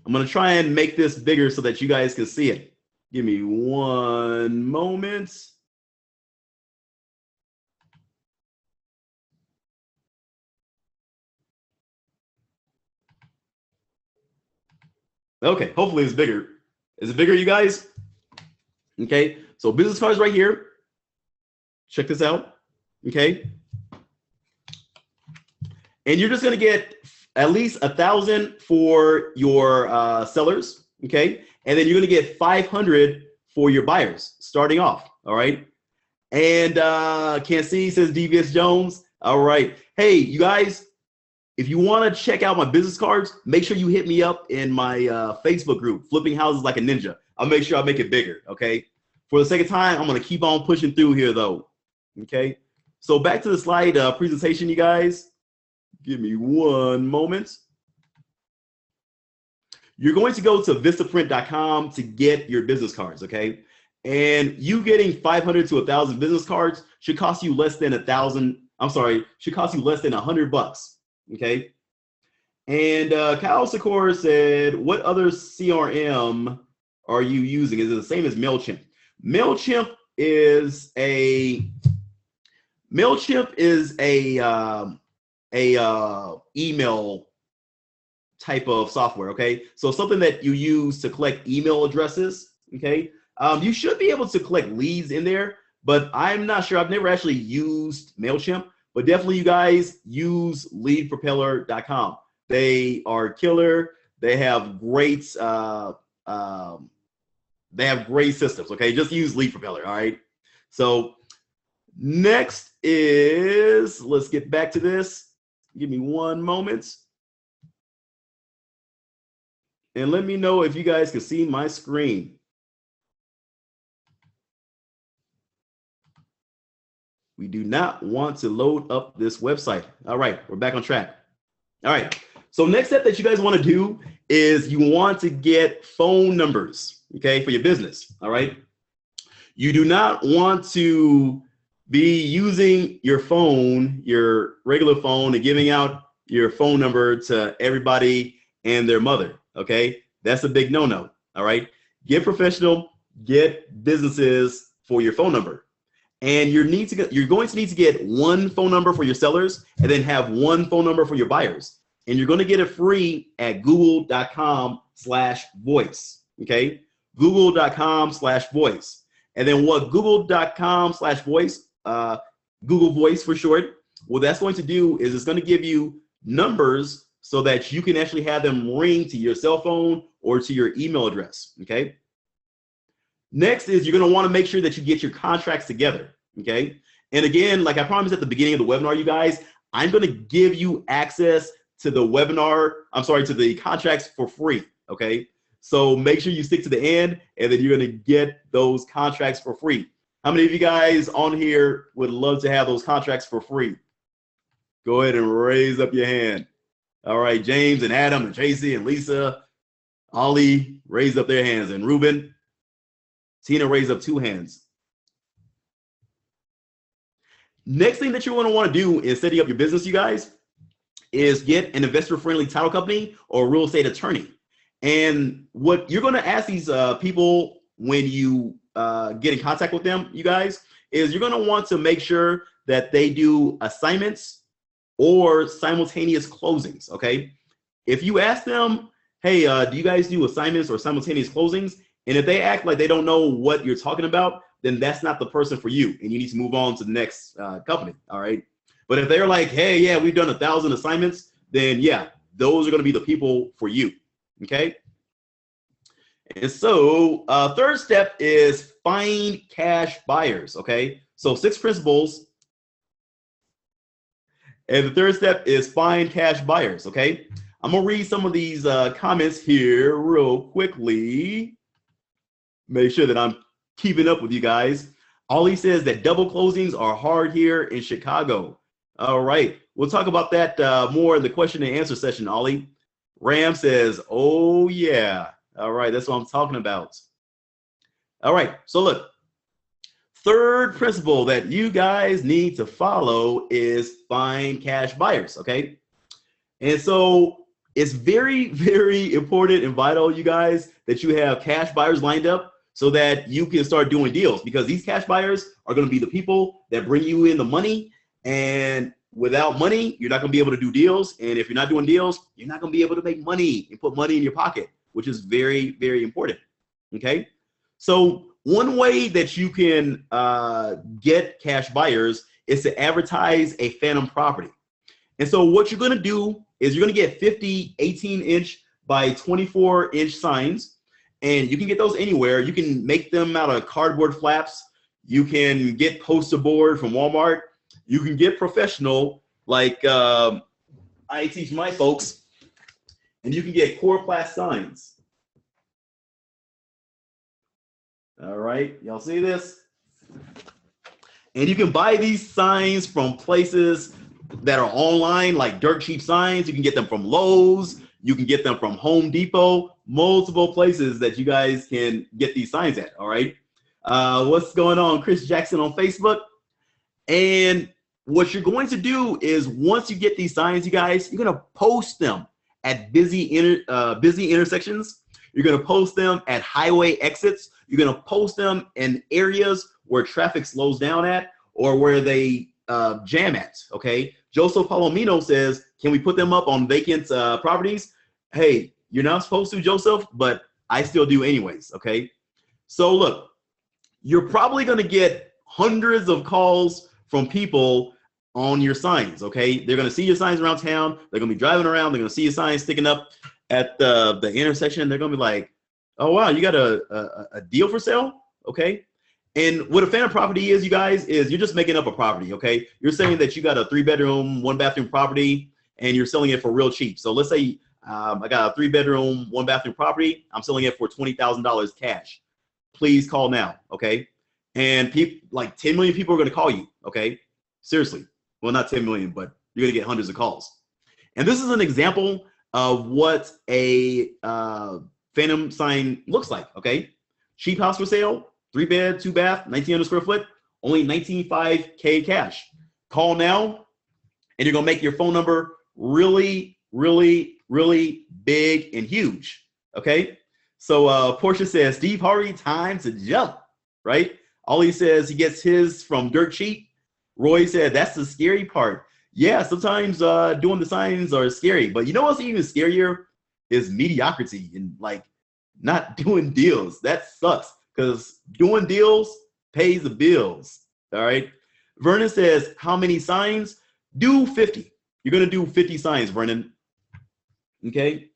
I'm gonna try and make this bigger so that you guys can see it. Give me one moment. Okay, hopefully it's bigger. Is it bigger, you guys? Okay, so business cards right here. Check this out, okay? And you're just gonna get at least 1,000 for your sellers, okay? And then you're gonna get 500 for your buyers, starting off, all right? And can't see, says Devious Jones. All right, hey, you guys, if you wanna check out my business cards, make sure you hit me up in my Facebook group, Flipping Houses Like a Ninja. I'll make sure I make it bigger, okay? For the sake of time, I'm gonna keep on pushing through here though, okay? So back to the slide presentation, you guys. Give me one moment. You're going to go to vistaprint.com to get your business cards, okay? And you getting 500 to 1,000 business cards should cost you less than should cost you less than 100 bucks, okay? And Kyle Sikor said, what other CRM are you using? Is it the same as MailChimp? MailChimp is a email type of software, okay? So something that you use to collect email addresses, okay? You should be able to collect leads in there, but I'm not sure. I've never actually used MailChimp, but definitely you guys use leadpropeller.com. They are killer. They have great systems, okay? Just use Lead Propeller, all right? So next is, let's get back to this. Give me one moment. And let me know if you guys can see my screen. We do not want to load up this website. All right, we're back on track. All right, so next step that you guys want to do is you want to get phone numbers, okay, for your business, all right? You do not want to be using your phone, your regular phone, and giving out your phone number to everybody and their mother, okay? That's a big no-no, all right? Get professional, get businesses for your phone number. And you're going to need to get one phone number for your sellers and then have one phone number for your buyers. And you're going to get it free at google.com/voice, okay? google.com/voice. And then what google.com/voice, Google Voice for short, what that's going to do is it's going to give you numbers so that you can actually have them ring to your cell phone or to your email address, okay? Next is you're going to want to make sure that you get your contracts together, okay? And again, like I promised at the beginning of the webinar, you guys, I'm going to give you access to the to the contracts for free, okay? So make sure you stick to the end and then you're going to get those contracts for free. How many of you guys on here would love to have those contracts for free? Go ahead and raise up your hand. All right, James and Adam and Tracy and Lisa, Ollie raised up their hands, and Ruben, Tina raised up 2 hands. Next thing that you're going to want to do in setting up your business, you guys, is get an investor-friendly title company or real estate attorney. And what you're going to ask these people when you get in contact with them, you guys, is you're going to want to make sure that they do assignments or simultaneous closings, okay? If you ask them, hey, do you guys do assignments or simultaneous closings? And if they act like they don't know what you're talking about, then that's not the person for you, and you need to move on to the next company, all right? But if they're like, hey, yeah, we've done 1,000 assignments, then yeah, those are going to be the people for you, okay? And so third step is find cash buyers, okay? So 6 principles. And the third step is find cash buyers, okay? I'm going to read some of these comments here real quickly. Make sure that I'm keeping up with you guys. Ollie says that double closings are hard here in Chicago. All right. We'll talk about that more in the question and answer session, Ollie. Ram says, oh, yeah. All right. That's what I'm talking about. All right. So look, third principle that you guys need to follow is find cash buyers, okay? And so it's very, very important and vital, you guys, that you have cash buyers lined up so that you can start doing deals, because these cash buyers are going to be the people that bring you in the money. And without money, you're not going to be able to do deals. And if you're not doing deals, you're not going to be able to make money and put money in your pocket, which is very, very important. Okay. So one way that you can get cash buyers is to advertise a phantom property. And so what you're going to do is you're going to get 50 18-inch by 24-inch signs. And you can get those anywhere. You can make them out of cardboard flaps. You can get poster board from Walmart. You can get professional, like I teach my folks, and you can get Coroplast signs. All right, y'all see this? And you can buy these signs from places that are online, like dirt cheap signs. You can get them from Lowe's. You can get them from Home Depot, multiple places that you guys can get these signs at, all right? What's going on? Chris Jackson on Facebook. And what you're going to do is once you get these signs, you guys, you're going to post them at busy intersections. You're going to post them at highway exits. You're going to post them in areas where traffic slows down at or where they jam at, okay? Joseph Palomino says, can we put them up on vacant properties? Hey, you're not supposed to, Joseph, but I still do anyways, okay? So look, you're probably going to get hundreds of calls from people on your signs, okay? They're going to see your signs around town. They're going to be driving around. They're going to see your signs sticking up at the intersection. They're going to be like, oh, wow, you got a deal for sale, okay? And what a phantom property is, you guys, is you're just making up a property, okay? You're saying that you got a 3-bedroom, 1-bathroom property, and you're selling it for real cheap. So let's say I got a 3-bedroom, 1-bathroom property. I'm selling it for $20,000 cash. Please call now, okay? And people, like 10 million people are going to call you, okay? Seriously. Well, not 10 million, but you're going to get hundreds of calls. And this is an example of what a phantom sign looks like, okay? Cheap house for sale. 3-bed, 2-bath, 1,900 square foot, only $19,500 cash. Call now, and you're gonna make your phone number really, really, really big and huge. Okay. So Portia says, Steve Harvey, time to jump. Right. Ollie says he gets his from dirt cheap. Roy said that's the scary part. Yeah, sometimes doing the signs are scary, but you know what's even scarier is mediocrity and like not doing deals. That sucks. Because doing deals pays the bills, all right? Vernon says, how many signs? Do 50. You're going to do 50 signs, Vernon, okay?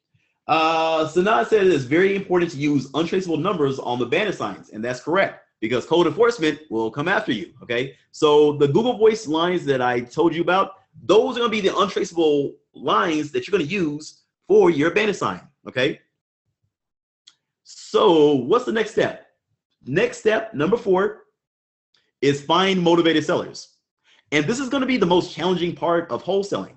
Sanaa says it's very important to use untraceable numbers on the bandit signs, and that's correct, because code enforcement will come after you, okay? So the Google Voice lines that I told you about, those are going to be the untraceable lines that you're going to use for your bandit sign, okay? So what's the next step? Next step, number 4, is find motivated sellers. And this is going to be the most challenging part of wholesaling,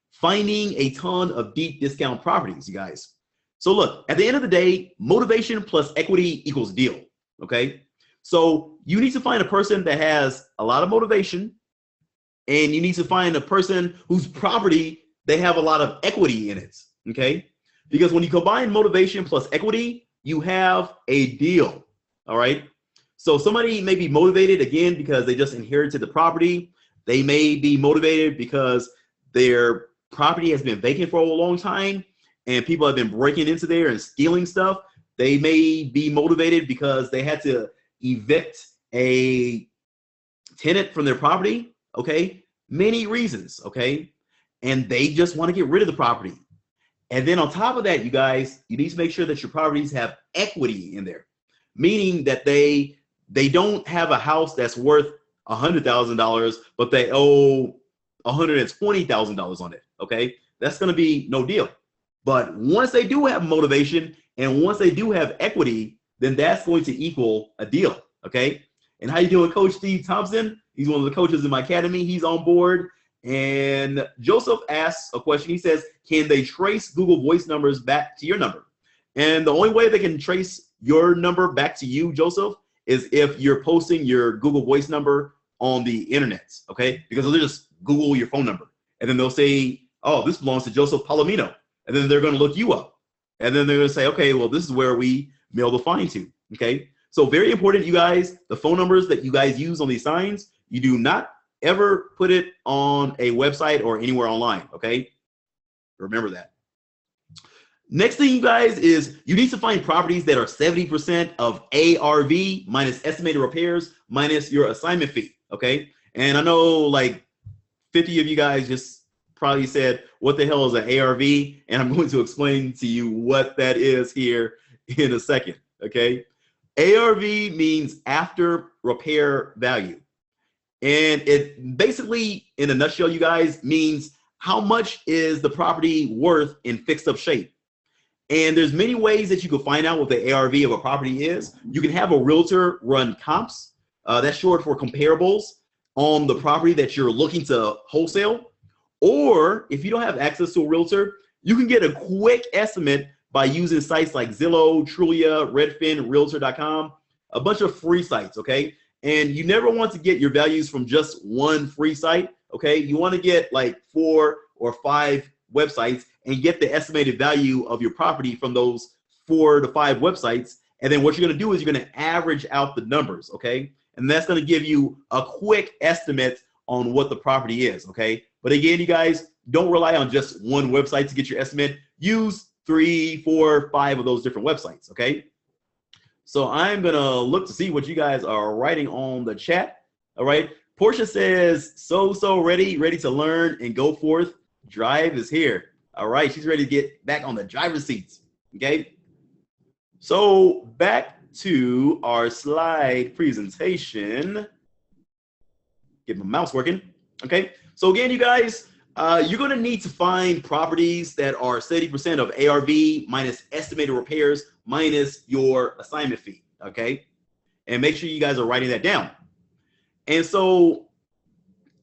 finding a ton of deep discount properties, you guys. So look, at the end of the day, motivation plus equity equals deal, okay? So you need to find a person that has a lot of motivation, and you need to find a person whose property, they have a lot of equity in it, okay? Because when you combine motivation plus equity, you have a deal. All right. So somebody may be motivated again because they just inherited the property. They may be motivated because their property has been vacant for a long time and people have been breaking into there and stealing stuff. They may be motivated because they had to evict a tenant from their property. Okay, many reasons. Okay, and they just want to get rid of the property. And then on top of that, you guys, you need to make sure that your properties have equity in there, meaning that they don't have a house that's worth $100,000, but they owe $120,000 on it. Okay, that's going to be no deal. But once they do have motivation and once they do have equity, then that's going to equal a deal. Okay, and how you doing, Coach Steve Thompson? He's one of the coaches in my academy. He's on board. And Joseph asks a question. He says, can they trace Google Voice numbers back to your number? And the only way they can trace your number back to you, Joseph, is if you're posting your Google Voice number on the internet, okay? Because they'll just Google your phone number. And then they'll say, oh, this belongs to Joseph Palomino. And then they're going to look you up. And then they're going to say, okay, well, this is where we mail the fine to, okay? So very important, you guys, the phone numbers that you guys use on these signs, you do not ever put it on a website or anywhere online, okay? Remember that. Next thing, you guys, is you need to find properties that are 70% of ARV minus estimated repairs minus your assignment fee, okay? And I know like 50 of you guys just probably said, what the hell is an ARV? And I'm going to explain to you what that is here in a second, okay? ARV means after repair value. And it basically, in a nutshell, you guys, means how much is the property worth in fixed up shape. And there's many ways that you can find out what the ARV of a property is. You can have a realtor run comps. That's short for comparables on the property that you're looking to wholesale. Or if you don't have access to a realtor, you can get a quick estimate by using sites like Zillow, Trulia, Redfin, Realtor.com, a bunch of free sites, okay? And you never want to get your values from just one free site, okay? You want to get like 4 or 5 websites and get the estimated value of your property from those 4 to 5 websites. And then what you're going to do is you're going to average out the numbers, okay? And that's going to give you a quick estimate on what the property is, okay? But again, you guys, don't rely on just one website to get your estimate. Use 3, 4, 5 of those different websites, okay? So I'm gonna look to see what you guys are writing on the chat. All right. Portia says, so ready to learn and go forth. Drive is here. All right. She's ready to get back on the driver's seats. Okay. So back to our slide presentation. Get my mouse working. Okay. So again, you guys, you're going to need to find properties that are 70% of ARV minus estimated repairs minus your assignment fee, okay? And make sure you guys are writing that down. And so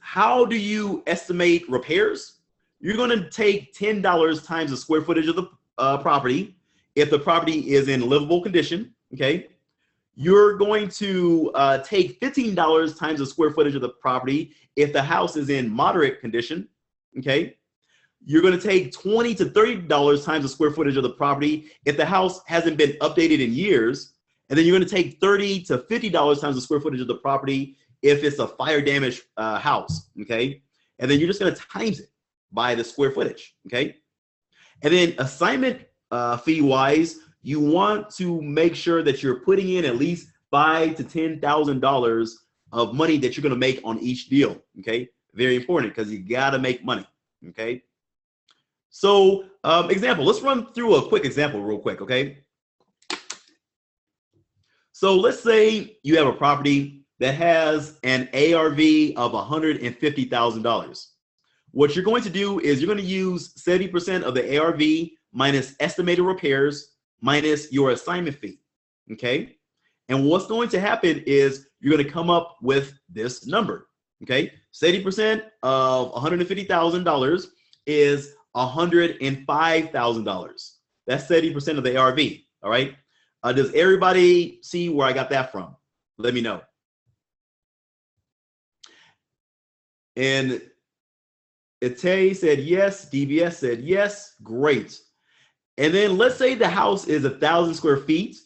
how do you estimate repairs? You're going to take $10 times the square footage of the property if the property is in livable condition, okay? You're going to take $15 times the square footage of the property if the house is in moderate condition, okay? You're going to take $20 to $30 times the square footage of the property if the house hasn't been updated in years. And then you're going to take $30 to $50 times the square footage of the property if it's a fire damaged house, okay? And then you're just going to times it by the square footage, okay? And then assignment fee wise, you want to make sure that you're putting in at least $5,000 to $10,000 of money that you're going to make on each deal, okay? Very important because you got to make money, okay? So example, let's run through a quick example real quick, okay? So let's say you have a property that has an ARV of $150,000. What you're going to do is you're going to use 70% of the ARV minus estimated repairs minus your assignment fee, okay? And what's going to happen is you're going to come up with this number, okay? 70% of $150,000 is $105,000. That's 70% of the ARV, all right? Does everybody see where I got that from? Let me know. And Ite said yes, DBS said yes, great. And then let's say the house is 1,000 square feet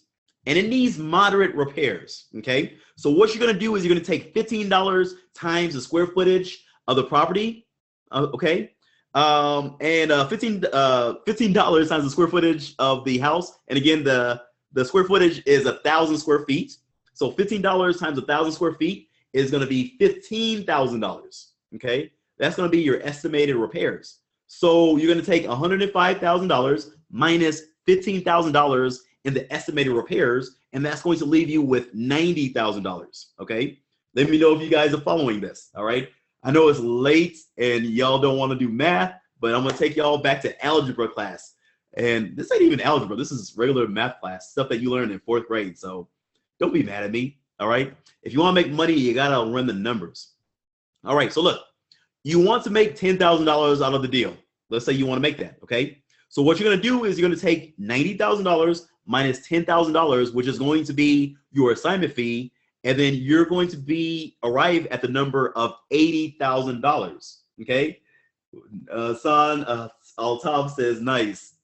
and it needs moderate repairs, okay? So what you're gonna do is you're gonna take $15 times the square footage of the property, okay? And $15 times the square footage of the house. And again, the square footage is 1,000 square feet. So $15 times 1,000 square feet is gonna be $15,000, okay? That's gonna be your estimated repairs. So you're gonna take $105,000 minus $15,000 in the estimated repairs, and that's going to leave you with $90,000, okay? Let me know if you guys are following this, all right? I know it's late and y'all don't want to do math, but I'm gonna take y'all back to algebra class. And this ain't even algebra, this is regular math class, stuff that you learned in 4th grade, so don't be mad at me, all right? If you wanna make money, you gotta run the numbers. All right, so look, you want to make $10,000 out of the deal. Let's say you wanna make that, okay? So what you're gonna do is you're gonna take $90,000 minus $10,000, which is going to be your assignment fee, and then you're going to arrive at the number of $80,000. Okay, Altab says nice.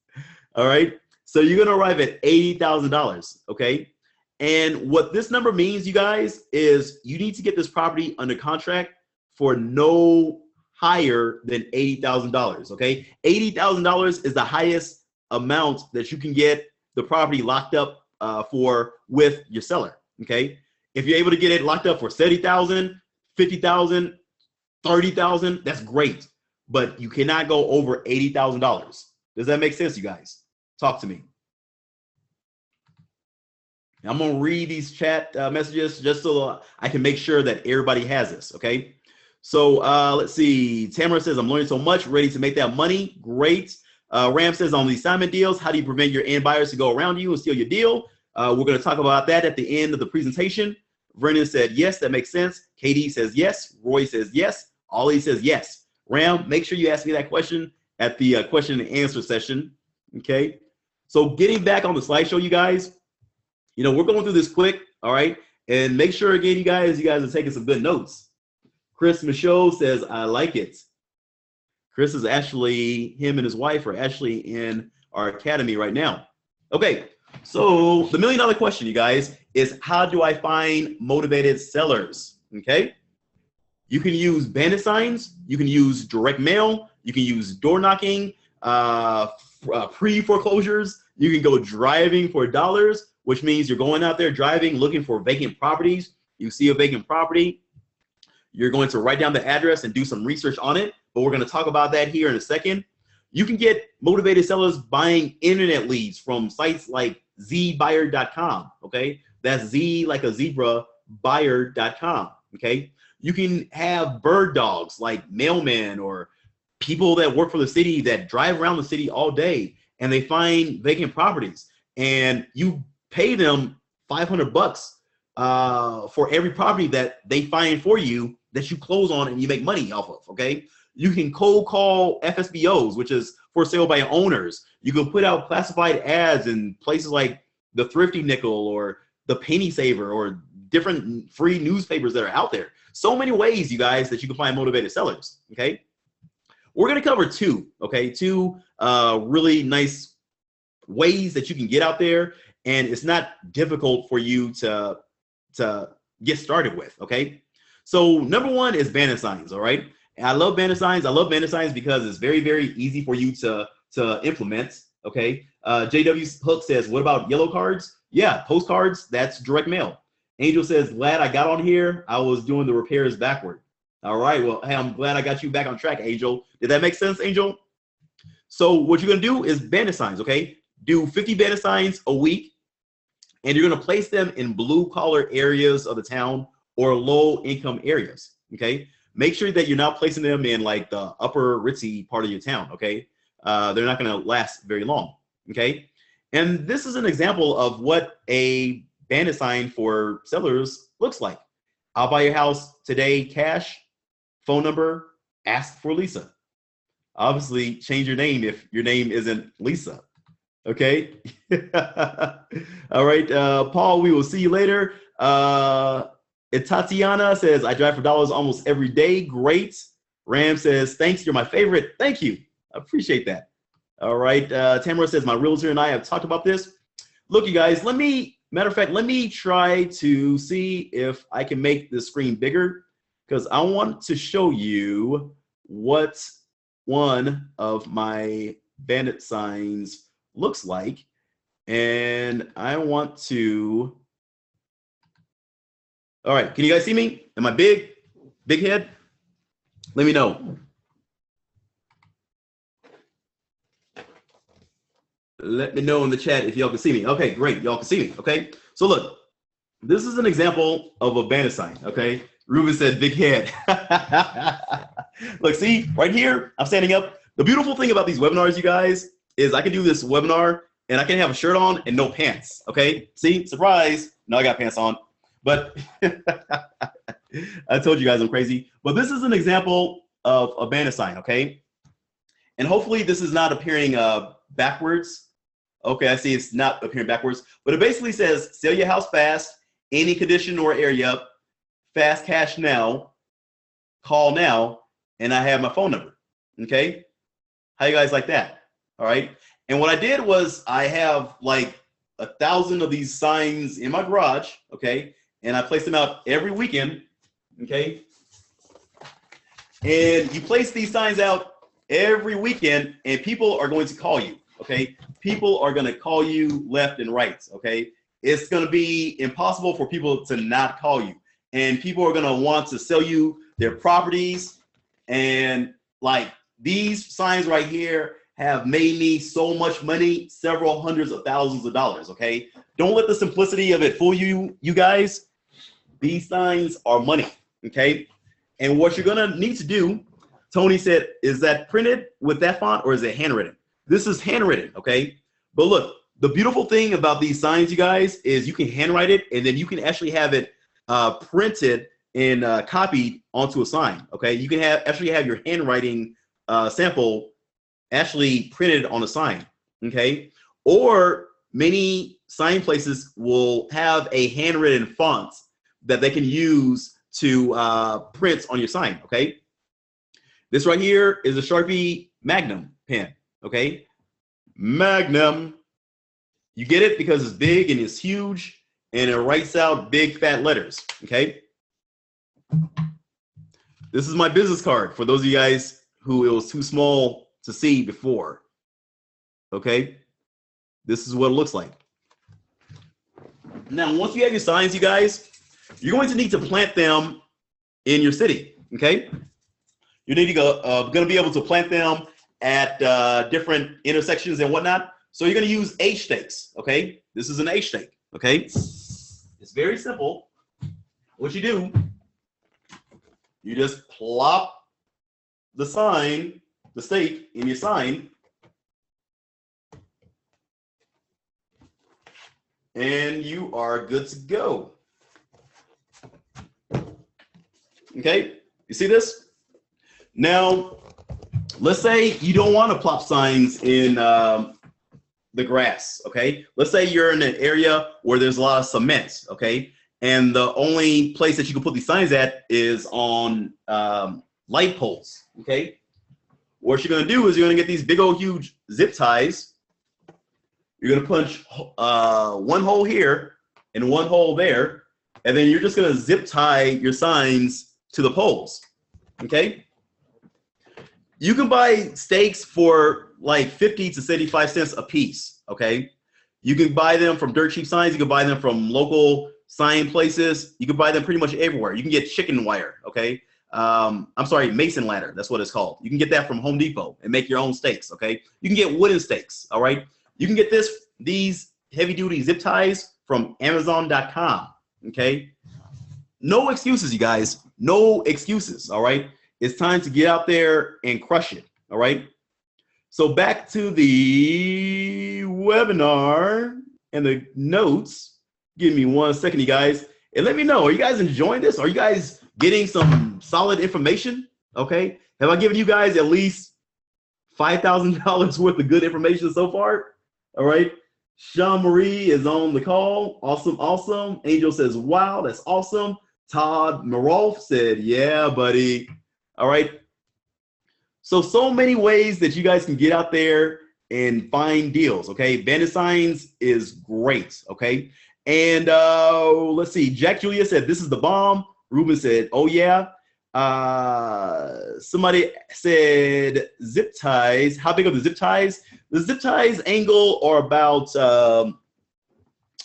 All right, so you're gonna arrive at $80,000. Okay, and what this number means, you guys, is you need to get this property under contract for no higher than $80,000. Okay, $80,000 is the highest amount that you can get the property locked up with your seller. Okay, if you're able to get it locked up for $70,000, $50,000, $30,000, that's great, but you cannot go over $80,000. Does that make sense, you guys? Talk to me. I'm gonna read these chat messages just so I can make sure that everybody has this. Okay, so let's see. Tamara says, I'm learning so much, ready to make that money. Great. Ram says, on the assignment deals, how do you prevent your end buyers to go around you and steal your deal? We're going to talk about that at the end of the presentation. Vernon said, yes, that makes sense. KD says yes. Roy says yes. Ollie says yes. Ram, make sure you ask me that question at the question and answer session. Okay. So getting back on the slideshow, you guys, you know, we're going through this quick. All right. And make sure, again, you guys are taking some good notes. Chris Michaud says, I like it. Chris is actually, him and his wife are actually in our academy right now. Okay, so the $1 million question, you guys, is how do I find motivated sellers? Okay, you can use bandit signs, you can use direct mail, you can use door knocking, pre-foreclosures, you can go driving for dollars, which means you're going out there driving, looking for vacant properties. You see a vacant property, you're going to write down the address and do some research on it. But we're going to talk about that here in a second. You can get motivated sellers buying internet leads from sites like zbuyer.com. Okay, that's Z like a zebra, buyer.com. Okay, you can have bird dogs like mailmen or people that work for the city that drive around the city all day and they find vacant properties, and you pay them $500 for every property that they find for you that you close on and you make money off of. Okay. You can cold call FSBOs, which is for sale by owners. You can put out classified ads in places like the Thrifty Nickel or the Penny Saver or different free newspapers that are out there. So many ways, you guys, that you can find motivated sellers, okay? We're gonna cover two really nice ways that you can get out there, and it's not difficult for you to get started with, okay? So number one is bandit signs, all right? And I love bandit signs. I love bandit signs because it's very, very easy for you to implement. Okay. JW Hook says, what about yellow cards? Yeah, postcards, that's direct mail. Angel says, glad I got on here. I was doing the repairs backward. All right. Well, hey, I'm glad I got you back on track, Angel. Did that make sense, Angel? So what you're gonna do is bandit signs, okay? Do 50 bandit signs a week, and you're gonna place them in blue collar areas of the town or low income areas, okay? Make sure that you're not placing them in like the upper ritzy part of your town, okay? They're not gonna last very long, okay? And this is an example of what a bandit sign for sellers looks like. I'll buy your house today, cash, phone number, ask for Lisa. Obviously, change your name if your name isn't Lisa, okay? All right, Paul, we will see you later. Tatiana says, I drive for dollars almost every day. Great. Ram says, thanks, you're my favorite. Thank you. I appreciate that. All right. Tamara says, my realtor and I have talked about this. Look, you guys, let me Matter of fact, let me try to see if I can make the screen bigger, because I want to show you what one of my bandit signs looks like. And I want to, all right, can you guys see me? Am I big head? Let me know. Let me know in the chat if y'all can see me. Okay, great, y'all can see me, okay? So look, this is an example of a bandit sign, okay? Ruben said big head. Look, see, right here, I'm standing up. The beautiful thing about these webinars, you guys, is I can do this webinar and I can have a shirt on and no pants, okay? See, surprise, no, I got pants on, but I told you guys I'm crazy. But this is an example of a bandit sign, okay? And hopefully this is not appearing backwards. Okay, I see it's not appearing backwards, but it basically says, sell your house fast, any condition or area, fast cash now, call now, and I have my phone number, okay? How you guys like that? All right, and what I did was I have like 1,000 of these signs in my garage, okay? And I place them out every weekend, okay? And you place these signs out every weekend and people are going to call you, okay? People are going to call you left and right, okay? It's going to be impossible for people to not call you. And people are going to want to sell you their properties. And like these signs right here have made me so much money, several hundreds of thousands of dollars, okay? Don't let the simplicity of it fool you, you guys. These signs are money, okay? And what you're going to need to do, Tony said, is that printed with that font or is it handwritten? This is handwritten, okay? But look, the beautiful thing about these signs, you guys, is you can handwrite it and then you can actually have it printed and copied onto a sign, okay? You can actually have your handwriting sample actually printed on a sign, okay? Or many sign places will have a handwritten font that they can use to print on your sign, okay? This right here is a Sharpie Magnum pen, okay? Magnum. You get it because it's big and it's huge and it writes out big fat letters, okay? This is my business card for those of you guys who it was too small to see before, okay? This is what it looks like. Now, once you have your signs, you guys, you're going to need to plant them in your city, okay? You need to going to be able to plant them at different intersections and whatnot. So you're going to use H stakes, okay? This is an H stake, okay? It's very simple. What you do, you just plop the sign, the stake in your sign, and you are good to go. Okay, you see this? Now, let's say you don't want to plop signs in the grass, okay? Let's say you're in an area where there's a lot of cement, okay? And the only place that you can put these signs at is on light poles, okay? What you're gonna do is you're gonna get these big old huge zip ties. You're gonna punch one hole here and one hole there, and then you're just gonna zip tie your signs to the poles, okay? You can buy stakes for like 50 to 75 cents a piece, okay? You can buy them from dirt cheap signs. You can buy them from local sign places. You can buy them pretty much everywhere. You can get chicken wire, okay? I'm sorry, mason ladder, that's what it's called. You can get that from Home Depot and make your own stakes, okay? You can get wooden stakes, all right? You can get these heavy duty zip ties from Amazon.com, okay? No excuses, you guys, no excuses, all right? It's time to get out there and crush it, all right? So back to the webinar and the notes. Give me 1 second, you guys, and let me know, are you guys enjoying this? Are you guys getting some solid information, okay? Have I given you guys at least $5,000 worth of good information so far? All right. Sean Marie is on the call. Awesome, awesome. Angel says, wow, that's awesome. Todd Marolf said, yeah, buddy. All right. So many ways that you guys can get out there and find deals, okay? Bandit signs is great, okay? And let's see. Jack Julia said, this is the bomb. Ruben said, oh, yeah. Somebody said zip ties. How big are the zip ties? The zip ties angle are about,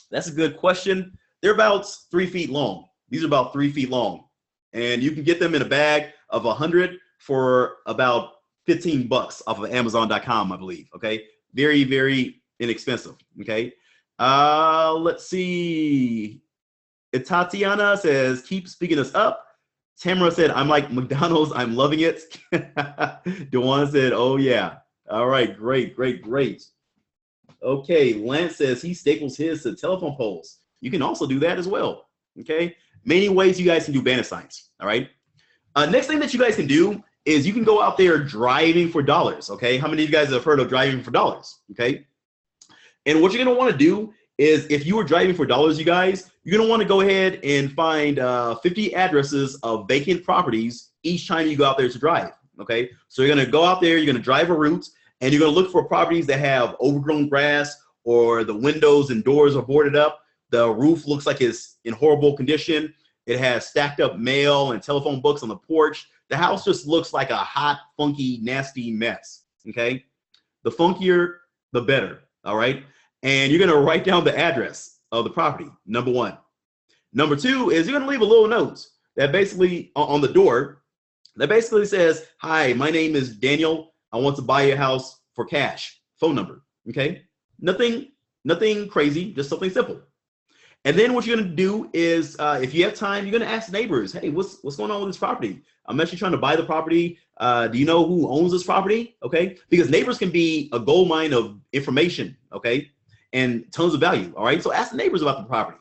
that's a good question. They're about 3 feet long. These are about 3 feet long. And you can get them in a bag of 100 for about 15 bucks off of Amazon.com, I believe. Okay. Very, very inexpensive. Okay. Let's see. Tatiana says, keep speaking us up. Tamara said, I'm like McDonald's. I'm loving it. Dewan said, oh, yeah. All right. Great, great, great. Okay. Lance says he staples his to telephone poles. You can also do that as well. Okay. Many ways you guys can do bandit signs. All right. Next thing that you guys can do is you can go out there driving for dollars. Okay. How many of you guys have heard of driving for dollars? Okay. And what you're going to want to do is if you were driving for dollars, you guys, you're going to want to go ahead and find 50 addresses of vacant properties each time you go out there to drive. Okay. So you're going to go out there, you're going to drive a route, and you're going to look for properties that have overgrown grass or the windows and doors are boarded up. The roof looks like it's in horrible condition. It has stacked up mail and telephone books on the porch. The house just looks like a hot, funky, nasty mess. Okay. The funkier, the better. All right. And you're going to write down the address of the property, number one. Number two is you're going to leave a little note that basically on the door that basically says, hi, my name is Daniel. I want to buy your house for cash. Phone number. Okay. Nothing crazy, just something simple. And then what you're going to do is if you have time, you're going to ask neighbors, hey, what's going on with this property? I'm actually trying to buy the property. Do you know who owns this property? Okay. Because neighbors can be a gold mine of information. Okay. And tons of value. All right. So ask the neighbors about the property.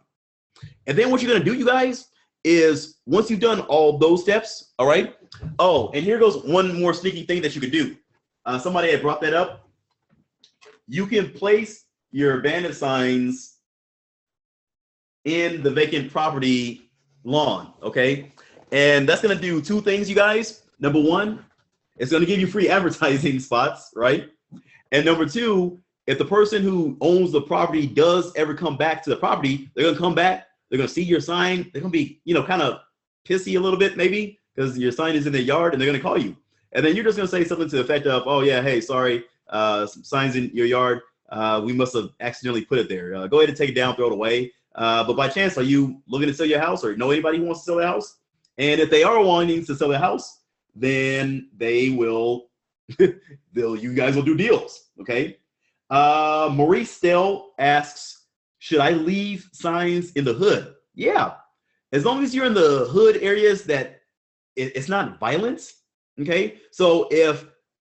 And then what you're going to do, you guys, is once you've done all those steps. All right. Oh, and here goes one more sneaky thing that you could do. Somebody had brought that up. You can place your bandit signs in the vacant property lawn. Okay. And that's going to do two things, you guys. Number one, it's going to give you free advertising spots. Right. And number two, if the person who owns the property does ever come back to the property, they're going to come back. They're going to see your sign. They're going to be, kind of pissy a little bit, maybe, because your sign is in their yard, and they're going to call you. And then you're just going to say something to the effect of, oh, yeah, hey, sorry, some signs in your yard. We must have accidentally put it there. Go ahead and take it down, throw it away. But by chance, are you looking to sell your house or know anybody who wants to sell their house? And if they are wanting to sell their house, then they will, you guys will do deals, okay? Maurice Stell asks, should I leave signs in the hood? Yeah, as long as you're in the hood areas that it's not violent. Okay, so if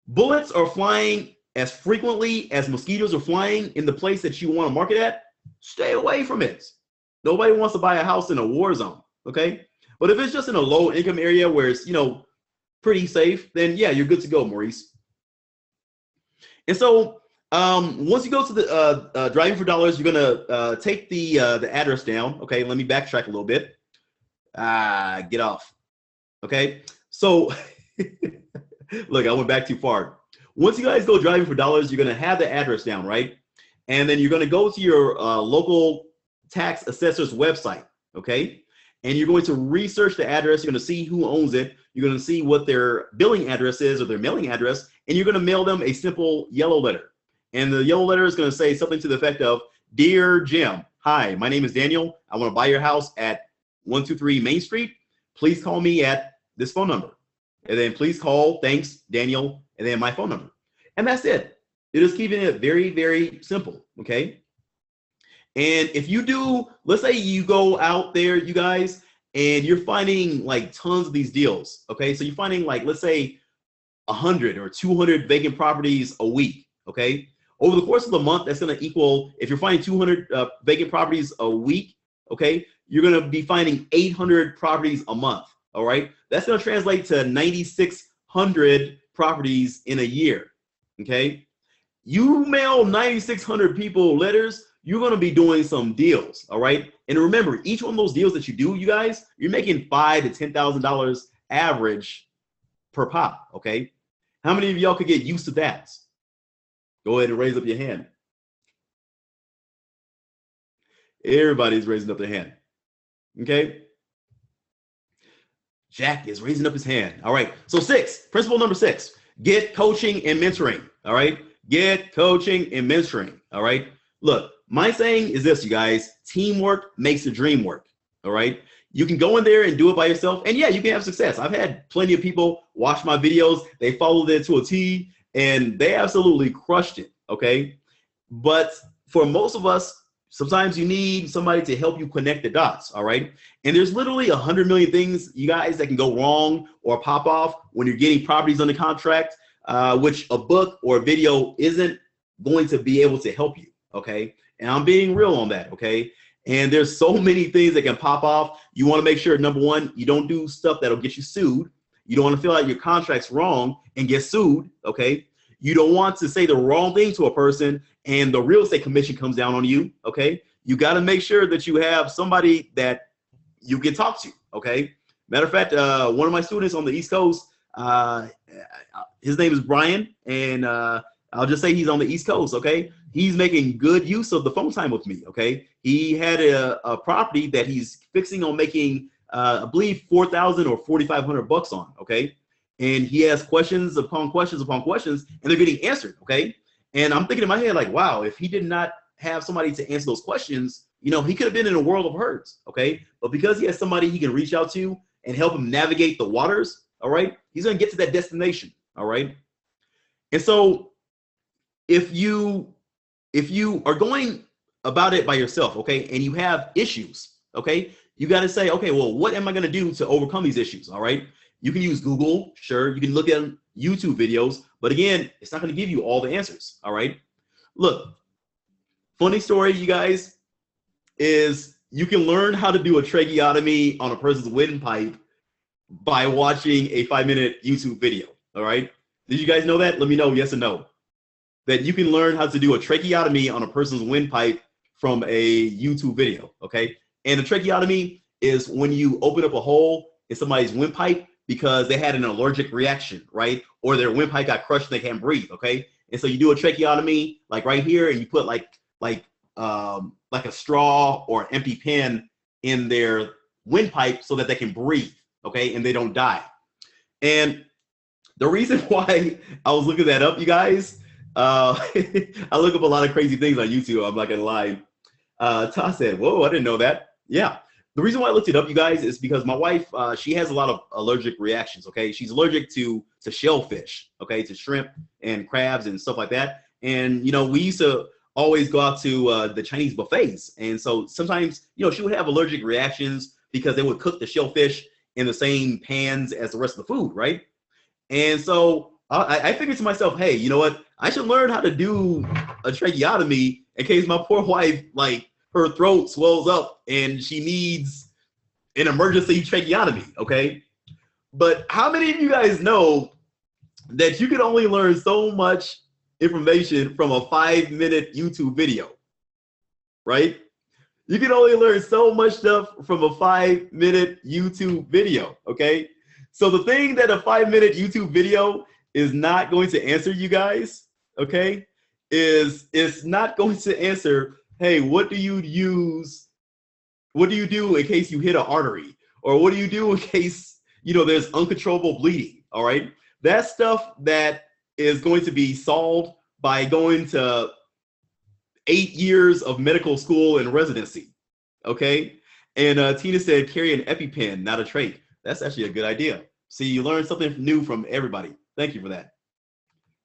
bullets are flying as frequently as mosquitoes are flying in the place that you want to market at, stay away from it. Nobody wants to buy a house in a war zone. Okay, but if it's just in a low income area where it's pretty safe, then yeah, you're good to go, Maurice. And so once you go to the driving for dollars, you're gonna take the address down. Okay, let me backtrack a little bit. Get off. Okay, so look, I went back too far. Once you guys go driving for dollars, you're gonna have the address down, right? And then you're gonna go to your local tax assessor's website. Okay, and you're going to research the address. You're gonna see who owns it. You're gonna see what their billing address is or their mailing address, and you're gonna mail them a simple yellow letter. And the yellow letter is going to say something to the effect of, Dear Jim, hi, my name is Daniel. I want to buy your house at 123 Main Street. Please call me at this phone number. And then please call, thanks, Daniel, and then my phone number. And that's it. It is keeping it very, very simple, okay? And if you do, let's say you go out there, you guys, and you're finding like tons of these deals, okay? So you're finding like, let's say 100 or 200 vacant properties a week, okay? Over the course of the month, that's going to equal, if you're finding 200 vacant properties a week, okay, you're going to be finding 800 properties a month, all right? That's going to translate to 9,600 properties in a year, okay? You mail 9,600 people letters, you're going to be doing some deals, all right? And remember, each one of those deals that you do, you guys, you're making $5,000 to $10,000 average per pop, okay? How many of y'all could get used to that? Go ahead and raise up your hand. Everybody's raising up their hand. Okay. Jack is raising up his hand. All right. So principle number 6, get coaching and mentoring. All right. Get coaching and mentoring. All right. Look, my saying is this, you guys, teamwork makes the dream work. All right. You can go in there and do it by yourself. And yeah, you can have success. I've had plenty of people watch my videos. They followed it to a T and they absolutely crushed it. Okay. But for most of us, sometimes you need somebody to help you connect the dots. All right. And there's literally 100 million things, you guys, that can go wrong or pop off when you're getting properties under contract, which a book or a video isn't going to be able to help you. Okay. And I'm being real on that. Okay. And there's so many things that can pop off. You want to make sure, number one, you don't do stuff that'll get you sued. You don't want to feel like your contract's wrong and get sued. Okay. You don't want to say the wrong thing to a person and the real estate commission comes down on you. Okay. You got to make sure that you have somebody that you can talk to. Okay. Matter of fact, one of my students on the East Coast, his name is Brian, and I'll just say he's on the East Coast. Okay. He's making good use of the phone time with me. Okay. He had a property that he's fixing on making, I believe, $4,000 or $4,500 on. Okay. And he has questions upon questions upon questions, and they're getting answered. Okay. And I'm thinking in my head, like, wow, if he did not have somebody to answer those questions, you know, he could have been in a world of hurt. Okay. But because he has somebody he can reach out to and help him navigate the waters, all right, he's going to get to that destination. All right. And so if you are going about it by yourself, okay, and you have issues, okay, you got to say, okay, well, what am I going to do to overcome these issues? All right. You can use Google, sure. You can look at YouTube videos, but again, it's not going to give you all the answers. All right. Look, funny story, you guys, is you can learn how to do a tracheotomy on a person's windpipe by watching a 5-minute YouTube video. All right. Did you guys know that? Let me know, yes or no. That you can learn how to do a tracheotomy on a person's windpipe from a YouTube video. Okay. And a tracheotomy is when you open up a hole in somebody's windpipe because they had an allergic reaction, right? Or their windpipe got crushed and they can't breathe. Okay. And so you do a tracheotomy like right here, and you put like a straw or an empty pen in their windpipe so that they can breathe. Okay. And they don't die. And the reason why I was looking that up, you guys, I look up a lot of crazy things on YouTube. I'm not gonna lie. Todd said, whoa, I didn't know that. Yeah. The reason why I looked it up, you guys, is because my wife, she has a lot of allergic reactions. Okay. She's allergic to shellfish, okay, to shrimp and crabs and stuff like that. And, you know, we used to always go out to the Chinese buffets. And so sometimes, you know, she would have allergic reactions because they would cook the shellfish in the same pans as the rest of the food, right? And so I figured to myself, hey, you know what? I should learn how to do a tracheotomy in case my poor wife, like, her throat swells up and she needs an emergency tracheotomy, okay? But how many of you guys know that you can only learn so much information from a 5-minute YouTube video, right? You can only learn so much stuff from a 5-minute YouTube video, okay? So the thing that a 5-minute YouTube video is not going to answer, you guys, okay, is it's not going to answer, hey, what do you use? What do you do in case you hit an artery? Or what do you do in case, you know, there's uncontrollable bleeding? All right. That's stuff that is going to be solved by going to 8 years of medical school and residency. Okay. And Tina said, carry an EpiPen, not a trach. That's actually a good idea. See, you learn something new from everybody. Thank you for that.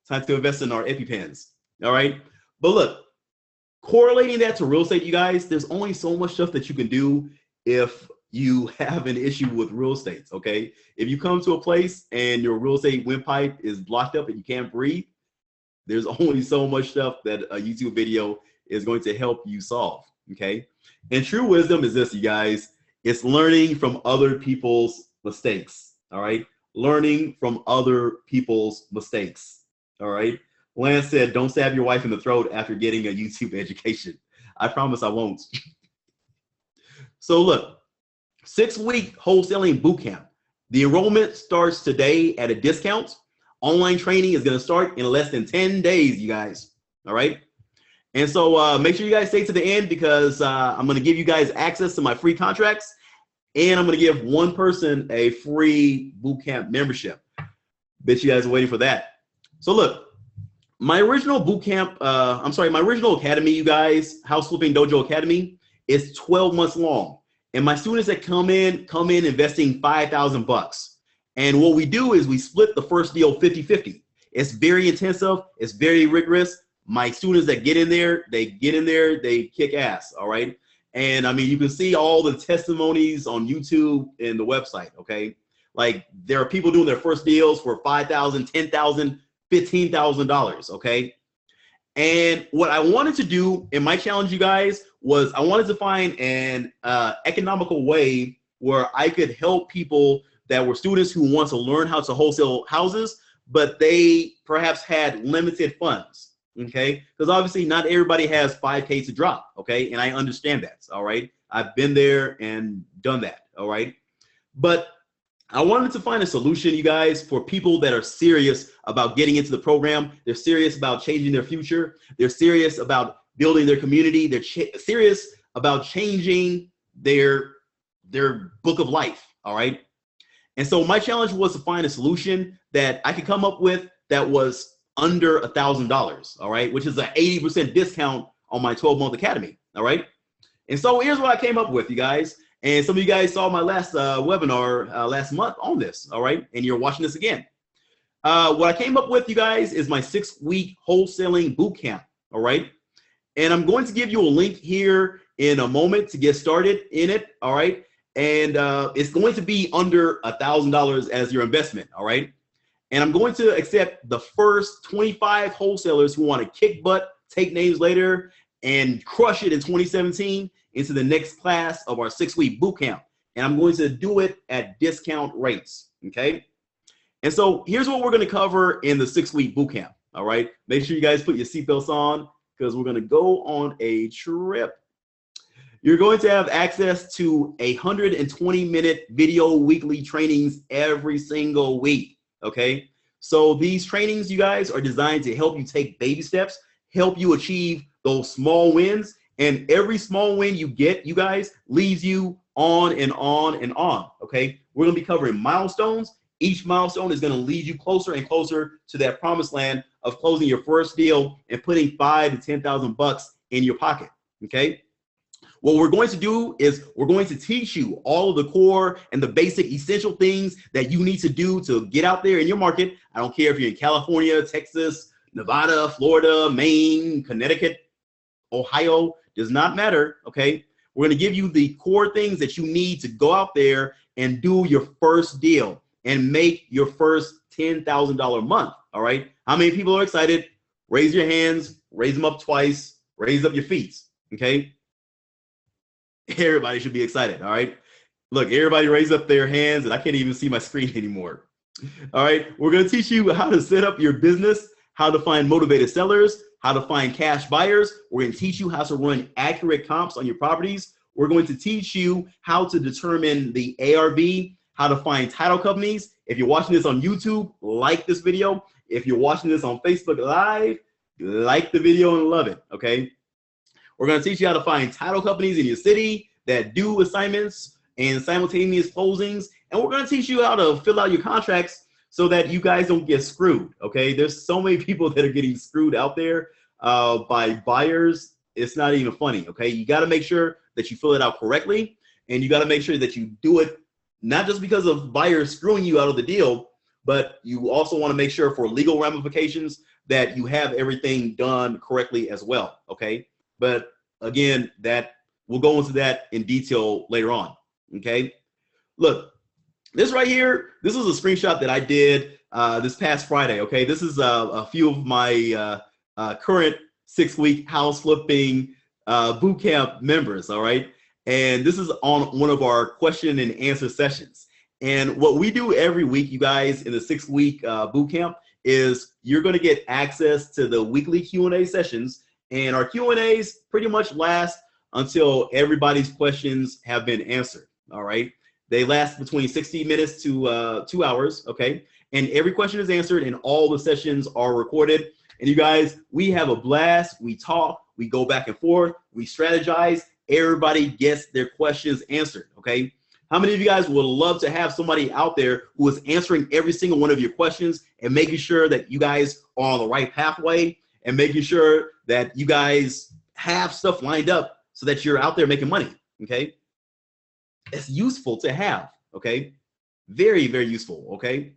Time to invest in our EpiPens. All right. But look, correlating that to real estate, you guys, there's only so much stuff that you can do if you have an issue with real estate, okay? If you come to a place and your real estate windpipe is blocked up and you can't breathe, there's only so much stuff that a YouTube video is going to help you solve, okay? And true wisdom is this, you guys. It's learning from other people's mistakes, all right? Learning from other people's mistakes, all right? Lance said, don't stab your wife in the throat after getting a YouTube education. I promise I won't. So look, 6-week wholesaling bootcamp. The enrollment starts today at a discount. Online training is going to start in less than 10 days, you guys. All right. And so make sure you guys stay to the end because I'm going to give you guys access to my free contracts, and I'm going to give one person a free bootcamp membership. Bet you guys are waiting for that. So look, my original bootcamp, my original academy, you guys, House Flipping Dojo Academy, is 12 months long. And my students that come in investing $5,000. And what we do is we split the first deal 50-50. It's very intensive. It's very rigorous. My students that get in there, they kick ass, all right? And I mean, you can see all the testimonies on YouTube and the website, okay? Like there are people doing their first deals for $5,000, $10,000, $15,000, okay? And what I wanted to do in my challenge, you guys, was I wanted to find an economical way where I could help people that were students who want to learn how to wholesale houses, but they perhaps had limited funds. Okay, because obviously not everybody has 5K to drop. Okay, and I understand that. All right, I've been there and done that. All right, but I wanted to find a solution, you guys, for people that are serious about getting into the program. They're serious about changing their future. They're serious about building their community. They're serious about changing their book of life. All right, and so my challenge was to find a solution that I could come up with that was under $1,000, all right, which is an 80% discount on my 12-month academy, all right? And so here's what I came up with, you guys. And some of you guys saw my last webinar last month on this, all right? And you're watching this again. What I came up with, you guys, is my 6-week wholesaling bootcamp, all right? And I'm going to give you a link here in a moment to get started in it, all right? And it's going to be under $1,000 as your investment, all right? And I'm going to accept the first 25 wholesalers who want to kick butt, take names later, and crush it in 2017 into the next class of our 6-week bootcamp. And I'm going to do it at discount rates, okay? And so here's what we're going to cover in the 6-week bootcamp, all right? Make sure you guys put your seatbelts on because we're going to go on a trip. You're going to have access to 120-minute video weekly trainings every single week. Okay, so these trainings, you guys, are designed to help you take baby steps, help you achieve those small wins, and every small win you get, you guys, leads you on and on and on. Okay, we're gonna be covering milestones. Each milestone is gonna lead you closer and closer to that promised land of closing your first deal and putting $5,000 to $10,000 in your pocket. Okay. What we're going to do is we're going to teach you all of the core and the basic essential things that you need to do to get out there in your market. I don't care if you're in California, Texas, Nevada, Florida, Maine, Connecticut, Ohio, does not matter, okay? We're gonna give you the core things that you need to go out there and do your first deal and make your first $10,000 month, all right? How many people are excited? Raise your hands, raise them up twice, raise up your feet, okay? Everybody should be excited, all right? Look, everybody raise up their hands and I can't even see my screen anymore. All right, we're gonna teach you how to set up your business, how to find motivated sellers, how to find cash buyers. We're gonna teach you how to run accurate comps on your properties. We're going to teach you how to determine the ARV, how to find title companies. If you're watching this on YouTube, like this video. If you're watching this on Facebook Live, like the video and love it, okay? We're gonna teach you how to find title companies in your city that do assignments and simultaneous closings. And we're gonna teach you how to fill out your contracts so that you guys don't get screwed, okay? There's so many people that are getting screwed out there by buyers. It's not even funny, okay? You gotta make sure that you fill it out correctly, and you gotta make sure that you do it not just because of buyers screwing you out of the deal, but you also wanna make sure for legal ramifications that you have everything done correctly as well, okay? But again, we'll go into that in detail later on, okay? Look, this right here, this is a screenshot that I did this past Friday, okay? This is a few of my current 6-week house flipping bootcamp members, all right? And this is on one of our question and answer sessions. And what we do every week, you guys, in the 6-week bootcamp is you're gonna get access to the weekly Q&A sessions. And our Q&As pretty much last until everybody's questions have been answered, all right? They last between 60 minutes to 2 hours, okay? And every question is answered and all the sessions are recorded. And you guys, we have a blast. We talk, we go back and forth, we strategize. Everybody gets their questions answered, okay? How many of you guys would love to have somebody out there who is answering every single one of your questions and making sure that you guys are on the right pathway and making sure that you guys have stuff lined up so that you're out there making money, okay? It's useful to have, okay? Very, very useful, okay?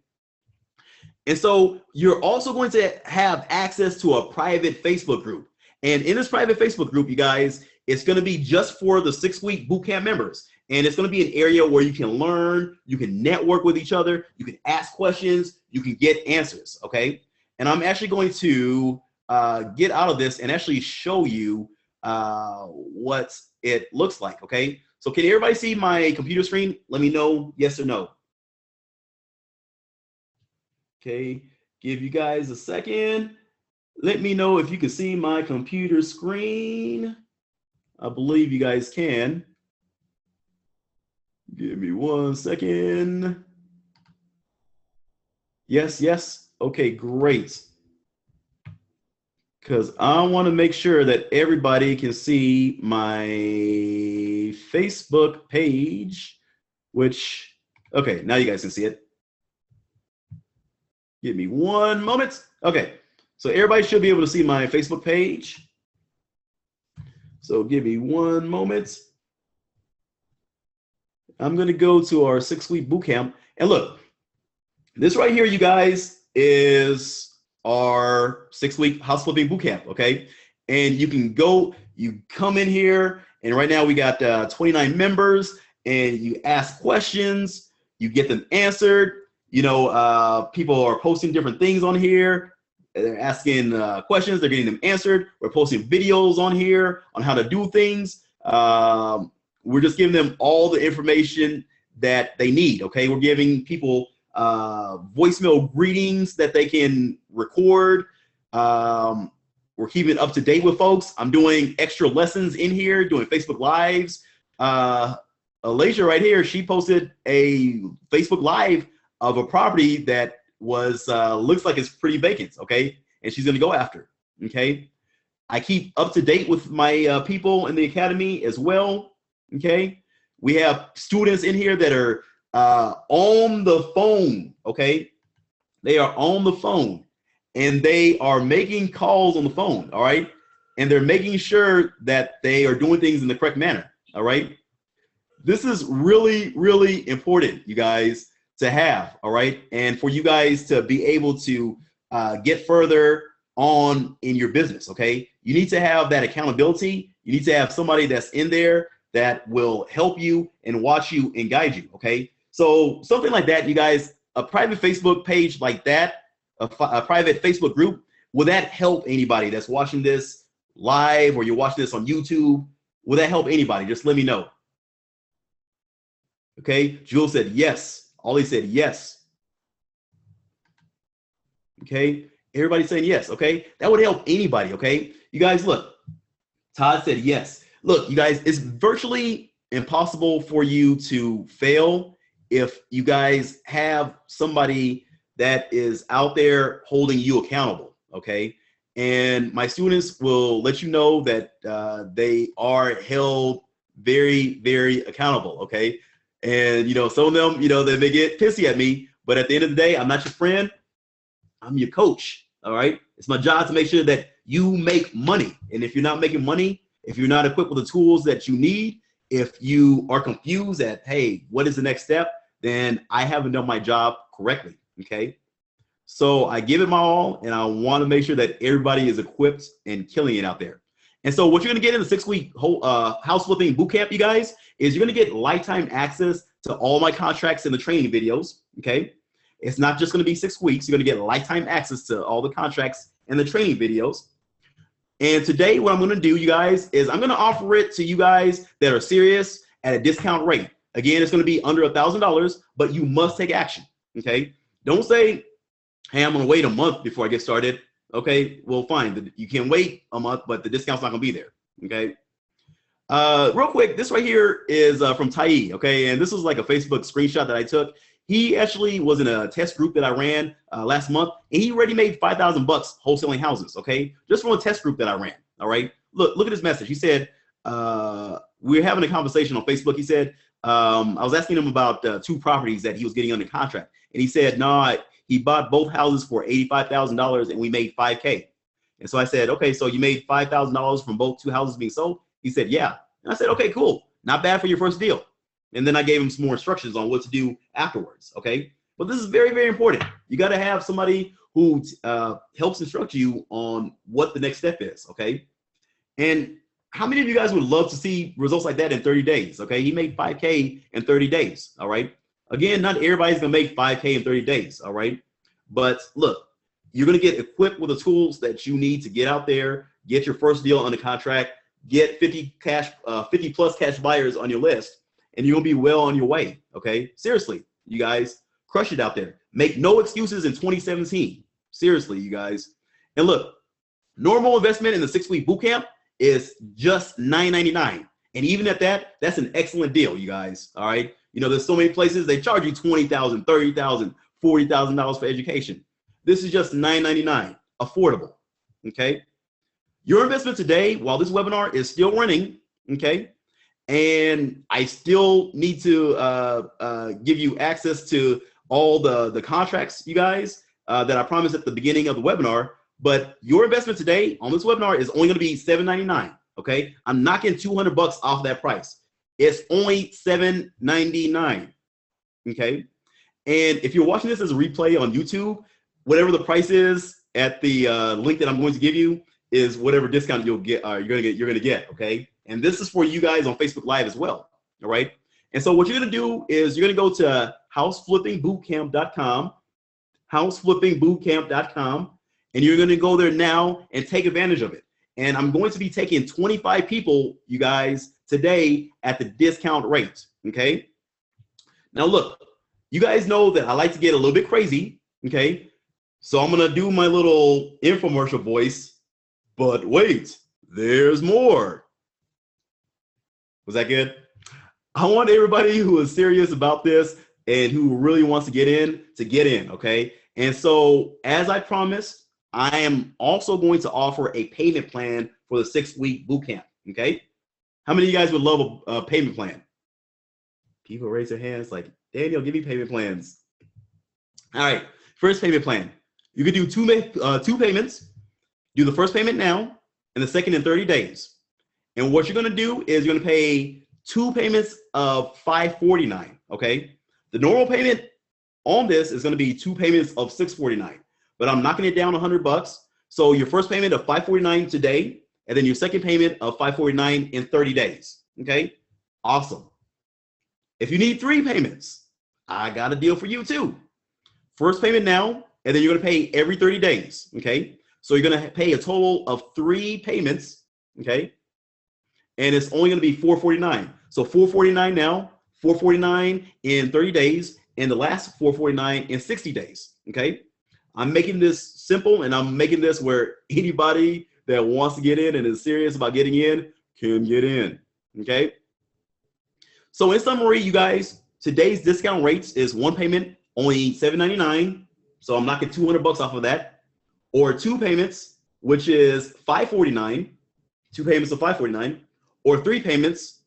And so you're also going to have access to a private Facebook group. And in this private Facebook group, you guys, it's going to be just for the 6-week bootcamp members. And it's going to be an area where you can learn, you can network with each other, you can ask questions, you can get answers, okay? And I'm actually going to get out of this and actually show you what it looks like, okay? So can everybody see my computer screen? Let me know yes or no. Okay, give you guys a second. Let me know if you can see my computer screen. I believe you guys can. Give me 1 second. Yes, yes. Okay, great. Because I want to make sure that everybody can see my Facebook page, which, okay, now you guys can see it. Give me 1 moment. Okay, so everybody should be able to see my Facebook page. So give me 1 moment. I'm going to go to our 6-week bootcamp. And look, this right here, you guys, is our 6-week house flipping bootcamp, okay? And you can go, you come in here, and right now we got 29 members, and you ask questions, you get them answered. You know, people are posting different things on here. They're asking questions, they're getting them answered. We're posting videos on here on how to do things. We're just giving them all the information that they need, okay? We're giving people voicemail greetings that they can record. We're keeping up to date with folks. I'm doing extra lessons in here, doing Facebook Lives. Alicia right here, she posted a Facebook Live of a property that was looks like it's pretty vacant, okay? And she's gonna go after, okay? I keep up to date with my people in the academy as well, okay? We have students in here that are on the phone, okay? They are on the phone and they are making calls on the phone, all right? And they're making sure that they are doing things in the correct manner, all right? This is really, really important, you guys, to have, all right? And for you guys to be able to get further on in your business, okay? You need to have that accountability. You need to have somebody that's in there that will help you and watch you and guide you, okay? So something like that, you guys, a private Facebook page like that, a private Facebook group, will that help anybody that's watching this live or you're watching this on YouTube? Will that help anybody? Just let me know. Okay, Jules said yes. Ollie said yes. Okay, everybody's saying yes, okay? That would help anybody, okay? You guys, look, Todd said yes. Look, you guys, it's virtually impossible for you to fail if you guys have somebody that is out there holding you accountable, okay? And my students will let you know that they are held very, very accountable, okay? And, you know, some of them, you know, they may get pissy at me, but at the end of the day, I'm not your friend. I'm your coach, all right? It's my job to make sure that you make money. And if you're not making money, if you're not equipped with the tools that you need, if you are confused at, hey, what is the next step? Then I haven't done my job correctly, okay? So I give it my all, and I want to make sure that everybody is equipped and killing it out there. And so what you're going to get in the 6-week house flipping bootcamp, you guys, is you're going to get lifetime access to all my contracts and the training videos, okay? It's not just going to be 6 weeks. You're going to get lifetime access to all the contracts and the training videos. And today what I'm going to do, you guys, is I'm going to offer it to you guys that are serious at a discount rate. Again, it's going to be under $1,000, but you must take action, okay? Don't say, hey, I'm going to wait a month before I get started. Okay, well, fine. You can wait a month, but the discount's not going to be there, okay? Real quick, this right here is from Tai, okay? And this was like a Facebook screenshot that I took. He actually was in a test group that I ran last month, and he already made $5,000 wholesaling houses, okay? Just from a test group that I ran, all right? Look at his message. He said, we were having a conversation on Facebook. He said, I was asking him about 2 properties that he was getting under contract. And he said, no, he bought both houses for $85,000 and we made $5K. And so I said, okay, so you made $5,000 from both 2 houses being sold? He said, yeah. And I said, okay, cool. Not bad for your first deal. And then I gave him some more instructions on what to do afterwards, okay? But this is very, very important. You got to have somebody who helps instruct you on what the next step is, okay? And how many of you guys would love to see results like that in 30 days, okay? He made 5K in 30 days, all right? Again, not everybody's gonna make 5K in 30 days, all right? But look, you're gonna get equipped with the tools that you need to get out there, get your first deal under contract, get 50 plus cash buyers on your list, and you're gonna be well on your way, okay? Seriously, you guys, crush it out there. Make no excuses in 2017. Seriously, you guys. And look, normal investment in the 6-week bootcamp is just $9.99. And even at that, that's an excellent deal, you guys, all right? You know, there's so many places, they charge you $20,000, $30,000, $40,000 for education. This is just $9.99, affordable, okay? Your investment today, while this webinar is still running, okay, and I still need to give you access to all the contracts, you guys, that I promised at the beginning of the webinar, but your investment today on this webinar is only gonna be $7.99, okay? I'm knocking $200 off that price. It's only $7.99, okay? And if you're watching this as a replay on YouTube, whatever the price is at the link that I'm going to give you is whatever discount you'll get, you're gonna get, okay? And this is for you guys on Facebook Live as well, all right? And so what you're gonna do is you're gonna go to houseflippingbootcamp.com, houseflippingbootcamp.com, and you're gonna go there now and take advantage of it. And I'm going to be taking 25 people, you guys, today at the discount rate, okay? Now look, you guys know that I like to get a little bit crazy, okay? So I'm gonna do my little infomercial voice, but wait, there's more. Was that good? I want everybody who is serious about this and who really wants to get in, okay? And so as I promised, I am also going to offer a payment plan for the 6-week bootcamp, okay? How many of you guys would love a payment plan? People raise their hands like, Daniel, give me payment plans. All right, first payment plan. You could do two payments. Do the first payment now and the second in 30 days. And what you're gonna do is you're gonna pay 2 payments of $549, okay? The normal payment on this is gonna be 2 payments of $649, but I'm knocking it down $100. So your first payment of $549 today, and then your second payment of $549 in 30 days, okay? Awesome. If you need 3 payments, I got a deal for you too. First payment now, and then you're gonna pay every 30 days, okay? So you're gonna pay a total of 3 payments, okay? And it's only gonna be $449. So $449 now, $449 in 30 days, and the last $449 in 60 days, okay? I'm making this simple, and I'm making this where anybody that wants to get in and is serious about getting in can get in, okay? So in summary, you guys, today's discount rates is 1 payment, only $7.99. So I'm knocking $200 off of that, or 2 payments, which is $549, 2 payments of $549, or 3 payments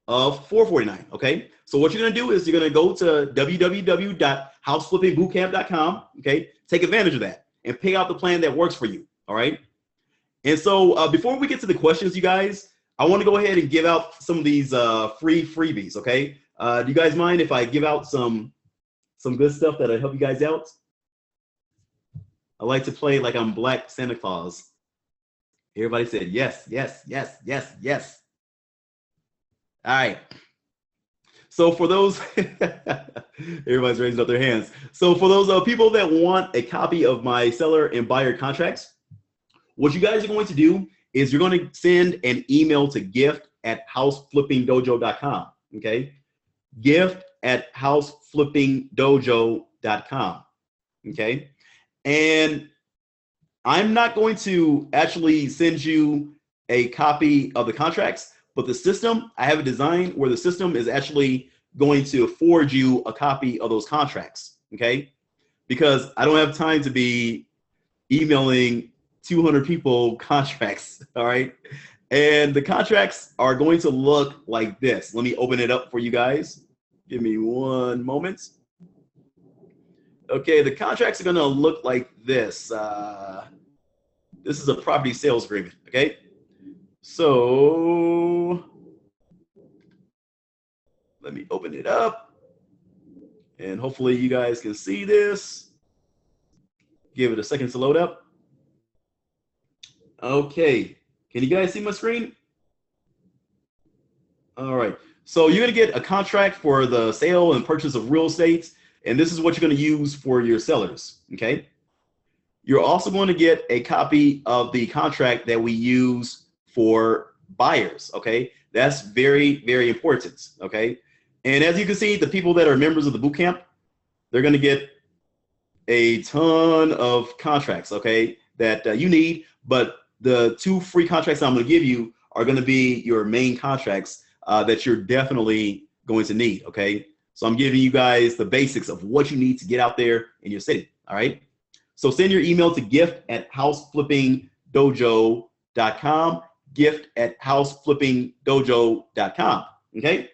of $449, okay? So what you're gonna do is you're gonna go to www.houseflippingbootcamp.com, okay? Take advantage of that and pick out the plan that works for you, all right? And so before we get to the questions, you guys, I wanna go ahead and give out some of these free freebies, okay? Do you guys mind if I give out some good stuff that'll help you guys out? I like to play like I'm Black Santa Claus. Everybody said yes, yes, yes, yes, yes. All right. So for those, everybody's raising up their hands. So for those people that want a copy of my seller and buyer contracts, what you guys are going to do is you're going to send an email to gift@houseflippingdojo.com, okay? gift@houseflippingdojo.com, okay? And I'm not going to actually send you a copy of the contracts, but the system, I have a design where the system is actually going to forward you a copy of those contracts, okay? Because I don't have time to be emailing 200 people contracts, all right? And the contracts are going to look like this. Let me open it up for you guys. Give me one moment. Okay, the contracts are going to look like this. This is a property sales agreement, okay? So let me open it up, and hopefully you guys can see this. Give it a second to load up. Okay, can you guys see my screen? All right, so you're gonna get a contract for the sale and purchase of real estate, and this is what you're gonna use for your sellers, okay? You're also going to get a copy of the contract that we use for buyers, okay? That's very, very important, okay? And as you can see, the people that are members of the boot camp, they're going to get a ton of contracts, okay, that you need. But the 2 free contracts I'm going to give you are going to be your main contracts that you're definitely going to need, okay? So I'm giving you guys the basics of what you need to get out there in your city, all right? So send your email to gift@houseflippingdojo.com, gift@houseflippingdojo.com, okay?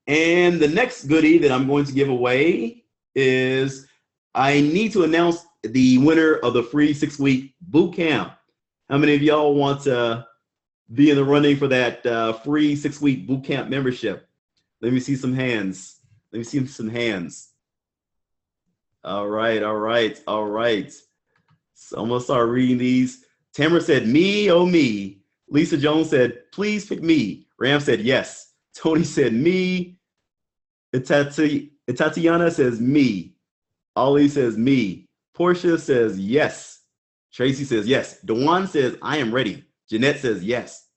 And the next goodie that I'm going to give away is I need to announce the winner of the free 6-week boot camp. How many of y'all want to be in the running for that free 6-week boot camp membership? Let me see some hands. Let me see some hands. All right, all right, all right. So I'm gonna start reading these. Tamara said, me, oh me. Lisa Jones said, please pick me. Ram said, yes. Tony said, me. Tatiana says, me. Ollie says, me. Portia says, yes. Tracy says, yes. Dewan says, I am ready. Jeanette says, yes.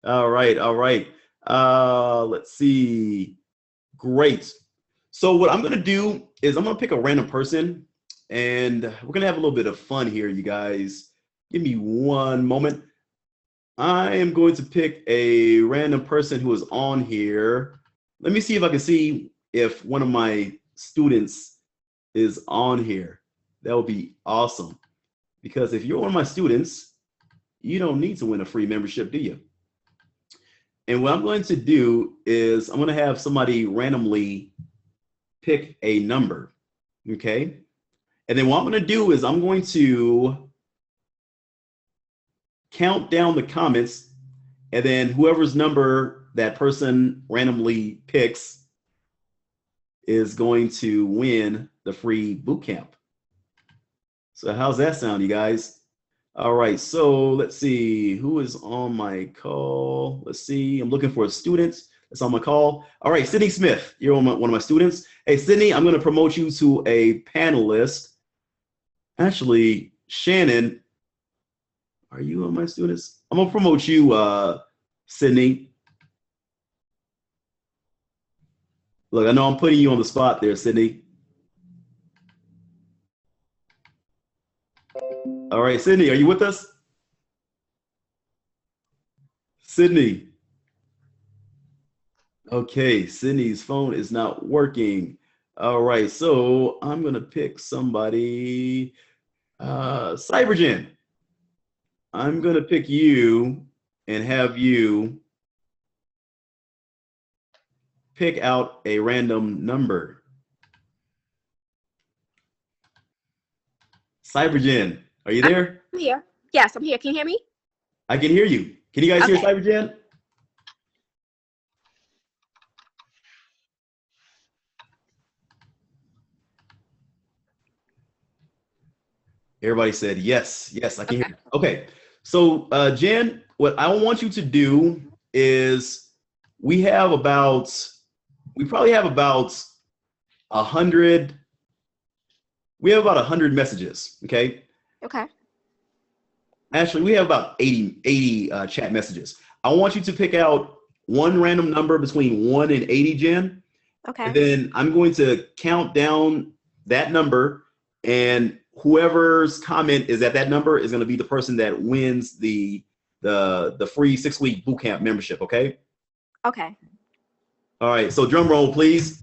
All right, all right. Let's see. Great. So what I'm going to do is I'm going to pick a random person, and we're going to have a little bit of fun here, you guys. Give me one moment. I am going to pick a random person who is on here. Let me see if I can see if one of my students is on here. That would be awesome. Because if you're one of my students, you don't need to win a free membership, do you? And what I'm going to do is I'm going to have somebody randomly pick a number, okay? And then what I'm going to do is I'm going to count down the comments, and then whoever's number that person randomly picks is going to win the free boot camp. So how's that sound, you guys? All right, so let's see who is on my call. Let's see, I'm looking for a student that's on my call. All right, Sydney Smith, you're one of my students. Hey, Sydney, I'm gonna promote you to a panelist. Actually, Shannon, are you on my students? I'm gonna promote you, Sydney. Look, I know I'm putting you on the spot there, Sydney. All right, Sydney, are you with us? Sydney. Okay, Sydney's phone is not working. All right, so I'm gonna pick somebody. Cybergen. I'm gonna pick you and have you pick out a random number. Cybergen, are you there? I'm here. Yes, I'm here. Can you hear me? I can hear you. Can you guys hear Cybergen? Everybody said yes. Yes, I can hear you. Okay, so Jen, what I want you to do is we probably have about 100. We have about 100 messages. Okay. Okay. Actually, we have about 80 chat messages. I want you to pick out one random number between 1 and 80, Jen. Okay. And then I'm going to count down that number, and whoever's comment is at that number is going to be the person that wins the free 6-week bootcamp membership. Okay. Okay. All right, so drum roll, please.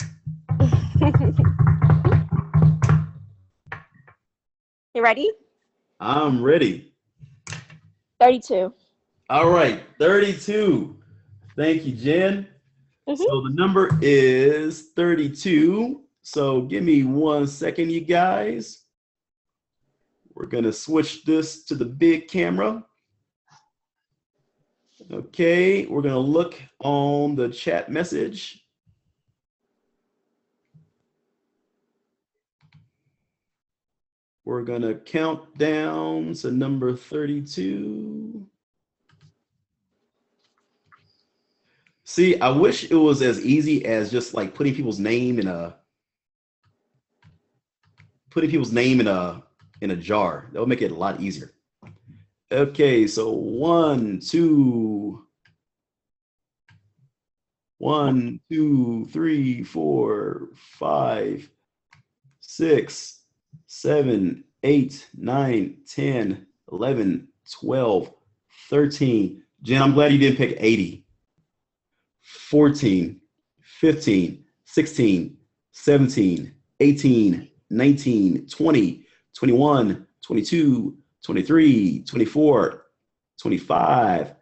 You ready? I'm ready. 32. All right, 32. Thank you, Jen. So the number is 32. So give me 1 second, you guys. We're gonna switch this to the big camera. Okay, we're gonna look on the chat message. We're gonna count down to number 32. See, I wish it was as easy as just like putting people's name in a jar. That would make it a lot easier. Okay, so 1, 2, 3, 4, 5, 6, 7, 8, 9, 10, 11, 12, 13. Jen, I'm glad you didn't pick 80. 14, 15, 16, 17, 18, 19, 20, 21, 22, 23, 24, 25,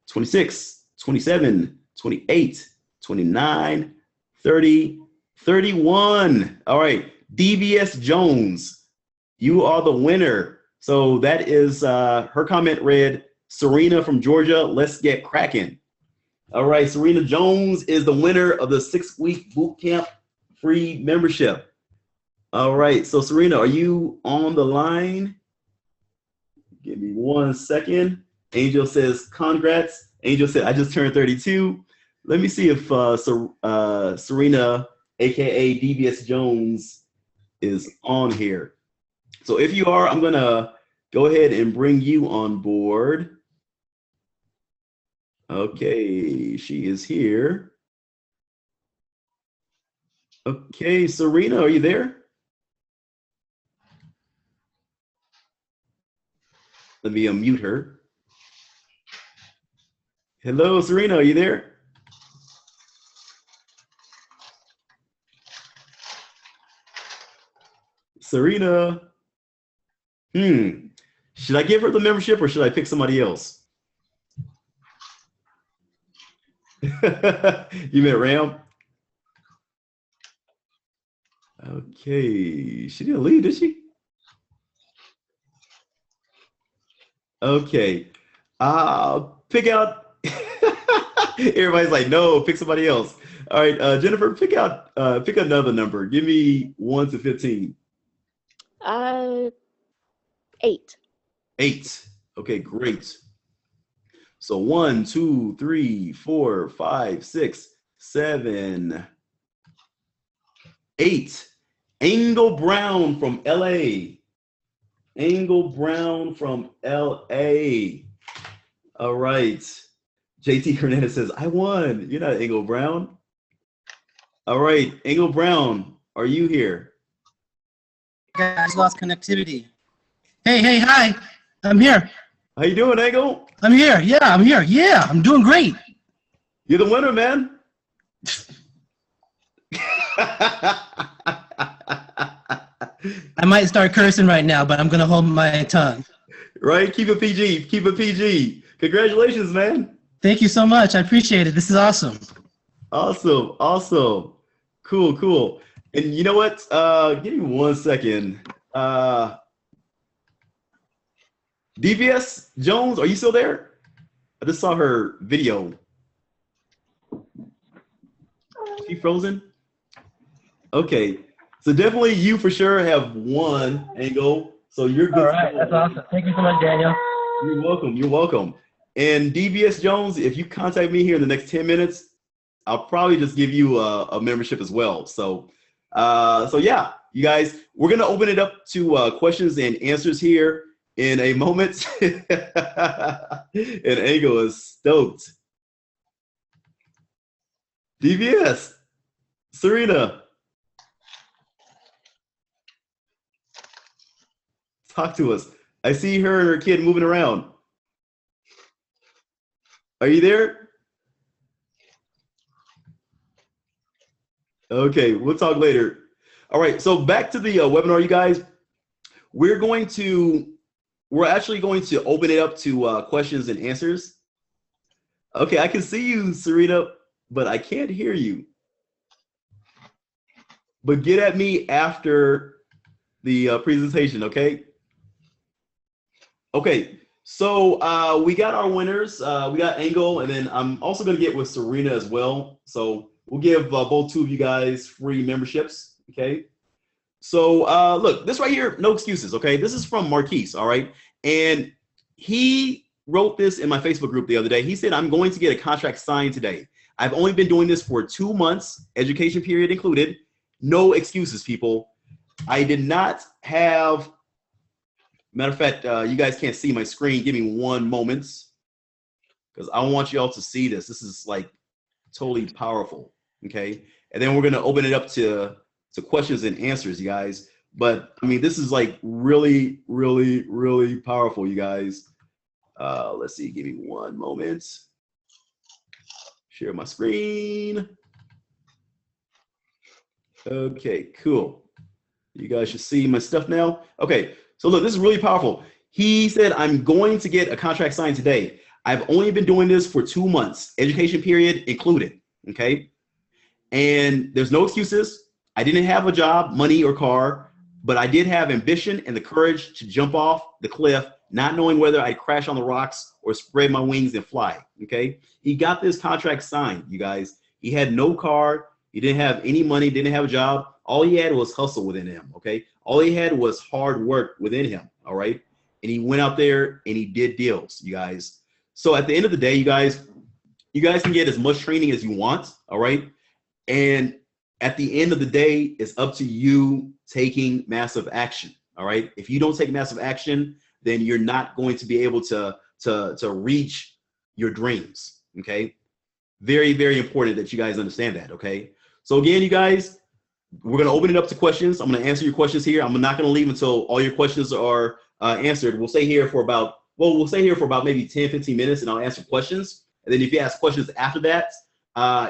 26, 27, 28, 29, 30, 31. All right, DBS Jones, you are the winner. So that is, her comment read, Serena from Georgia, let's get cracking. All right, Serena Jones is the winner of the 6-week bootcamp free membership. All right, so Serena, are you on the line? Give me 1 second. Angel says, congrats. Angel said, I just turned 32. Let me see if Serena, AKA DBS Jones, is on here. So if you are, I'm gonna go ahead and bring you on board. Okay, she is here. Okay, Serena, are you there? Let me unmute her. Hello, Serena, are you there? Serena. Should I give her the membership or should I pick somebody else? You met Ram? Okay, she didn't leave, did she? Okay, pick out. Everybody's like, no, pick somebody else. All right, Jennifer, pick another number. Give me 1 to 15. 8. 8. Okay, great. So 1, 2, 3, 4, 5, 6, 7, 8. Angle Brown from LA. Angle Brown from LA. All right. JT Hernandez says, I won. You're not Angle Brown. All right, Angle Brown, are you here? Guys, lost connectivity. Hey, hi. I'm here. How you doing, Angle? I'm here. Yeah, I'm here. Yeah, I'm doing great. You're the winner, man. I might start cursing right now, but I'm going to hold my tongue. Right? Keep it PG. Keep it PG. Congratulations, man. Thank you so much. I appreciate it. This is awesome. Awesome. Awesome. Cool, cool. And you know what? Give me 1 second. DBS Jones, are you still there? I just saw her video. Is she frozen? Okay. So definitely you for sure have won, Angle. So you're good. All right. That's awesome. Thank you so much, Daniel. You're welcome. You're welcome. And DBS Jones, if you contact me here in the next 10 minutes, I'll probably just give you a membership as well. So yeah, you guys, we're going to open it up to questions and answers here in a moment. And Angle is stoked. DBS, Serena, talk to us. I see her and her kid moving around. Are you there? Okay, we'll talk later. All right, so back to the webinar, you guys. We're actually going to open it up to questions and answers. Okay, I can see you, Serena, but I can't hear you. But get at me after the presentation, okay? Okay, so we got our winners. We got Angle, and then I'm also going to get with Serena as well. So we'll give both two of you guys free memberships, okay? So look, this right here, no excuses, okay? This is from Marquise, all right? And he wrote this in my Facebook group the other day. He said, I'm going to get a contract signed today. I've only been doing this for 2 months, education period included. No excuses, people. I did not have, matter of fact, you guys can't see my screen. Give me 1 moment because I want you all to see this. This is like totally powerful, okay? And then we're going to open it up to questions and answers, you guys. But I mean, this is like really, really, really powerful, you guys. Let's see, give me 1 moment. Share my screen. Okay, cool. You guys should see my stuff now. Okay, so look, this is really powerful. He said, I'm going to get a contract signed today. I've only been doing this for 2 months, education period included, okay? And there's no excuses. I didn't have a job, money, or car, but I did have ambition and the courage to jump off the cliff, not knowing whether I'd crash on the rocks or spread my wings and fly, okay? He got this contract signed, you guys. He had no car. He didn't have any money, didn't have a job. All he had was hustle within him, okay? All he had was hard work within him, all right? And he went out there and he did deals, you guys. So at the end of the day, you guys can get as much training as you want, all right? And at the end of the day, it's up to you taking massive action, all right? If you don't take massive action, then you're not going to be able to reach your dreams, okay? Very, very important that you guys understand that, okay? So again, you guys, we're gonna open it up to questions. I'm gonna answer your questions here. I'm not gonna leave until all your questions are answered. We'll stay here for about, maybe 10, 15 minutes and I'll answer questions. And then if you ask questions after that,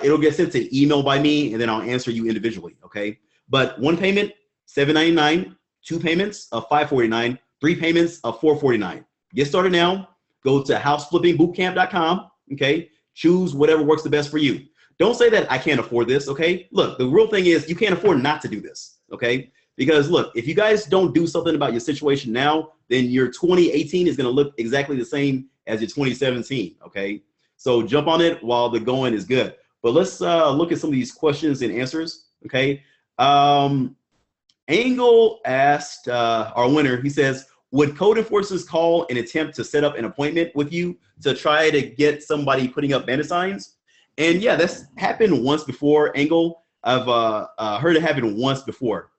it'll get sent to email by me and then I'll answer you individually, okay? But 1 payment, $7.99, 2 payments of $5.49, 3 payments of $4.49. Get started now. Go to houseflippingbootcamp.com, okay? Choose whatever works the best for you. Don't say that I can't afford this, okay? Look, the real thing is you can't afford not to do this, okay? Because look, if you guys don't do something about your situation now, then your 2018 is gonna look exactly the same as your 2017, okay? So jump on it while the going is good. But let's look at some of these questions and answers, okay? Angle asked our winner, he says, would code enforcers call and attempt to set up an appointment with you to try to get somebody putting up bandit signs? And yeah, that's happened once before, Angle. I've heard it happen once before.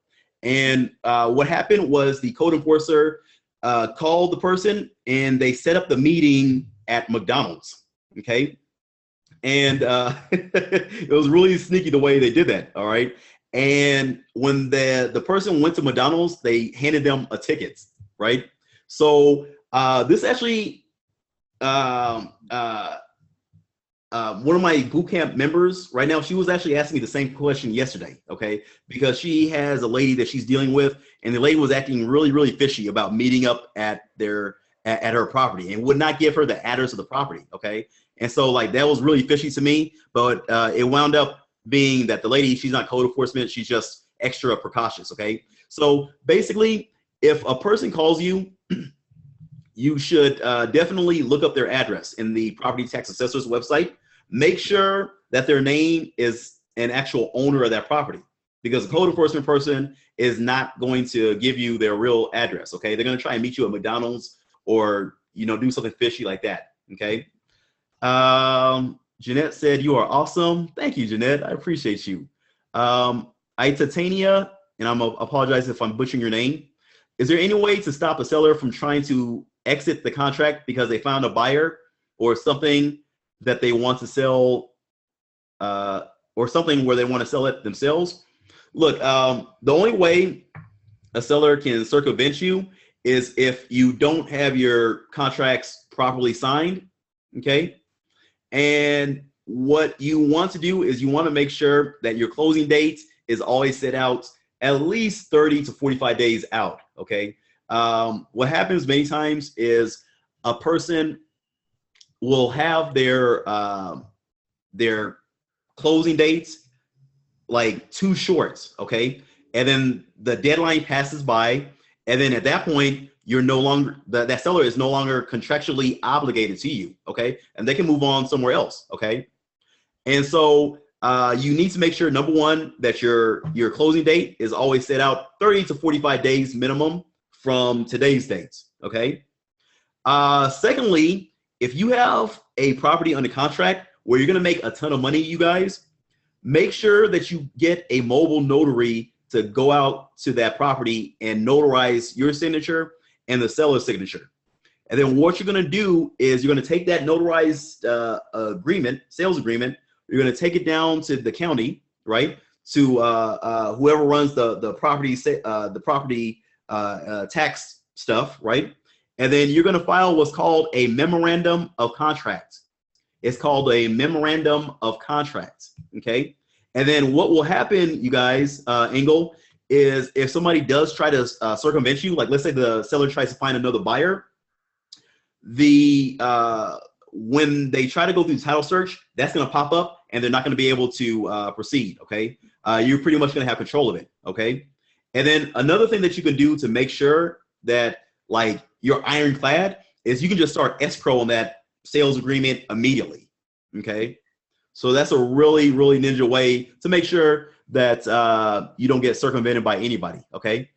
And what happened was the code enforcer called the person and they set up the meeting at McDonald's, okay? And it was really sneaky the way they did that, all right? And when the person went to McDonald's, they handed them a ticket, right? So this actually, one of my bootcamp members right now, she was actually asking me the same question yesterday, okay? Because she has a lady that she's dealing with, and the lady was acting really, really fishy about meeting up at her property and would not give her the address of the property, okay? And so like that was really fishy to me, but it wound up being that the lady, she's not code enforcement, she's just extra precautious, okay? So basically, if a person calls you, you should definitely look up their address in the property tax assessor's website. Make sure that their name is an actual owner of that property, because a code enforcement person is not going to give you their real address, okay? They're gonna try and meet you at McDonald's or, you know, do something fishy like that, okay? Jeanette said, you are awesome. Thank you, Jeanette, I appreciate you. Titania, and I'm gonna apologize if I'm butchering your name. Is there any way to stop a seller from trying to exit the contract because they found a buyer or something that they want to sell, or something where they want to sell it themselves? Look, the only way a seller can circumvent you is if you don't have your contracts properly signed, okay? And what you want to do is you want to make sure that your closing date is always set out at least 30 to 45 days out, okay? What happens many times is a person will have their closing dates like too short, okay? And then the deadline passes by, and then at that point, you're no longer, that seller is no longer contractually obligated to you, okay? And they can move on somewhere else, okay? And so you need to make sure, number one, that your closing date is always set out 30 to 45 days minimum from today's dates, okay? Secondly, if you have a property under contract where you're gonna make a ton of money, you guys, make sure that you get a mobile notary to go out to that property and notarize your signature and the seller's signature. And then what you're gonna do is you're gonna take that notarized sales agreement, you're gonna take it down to the county, right? To whoever runs the property tax stuff, right? And then you're gonna file what's called a memorandum of contract. It's called a memorandum of contract, okay? And then what will happen, you guys, Engel, is if somebody does try to circumvent you, like let's say the seller tries to find another buyer, when they try to go through title search, that's gonna pop up and they're not gonna be able to proceed, okay? You're pretty much gonna have control of it, okay? And then another thing that you can do to make sure that like you're ironclad is you can just start escrow on that sales agreement immediately, okay? So that's a really, really ninja way to make sure that you don't get circumvented by anybody, okay?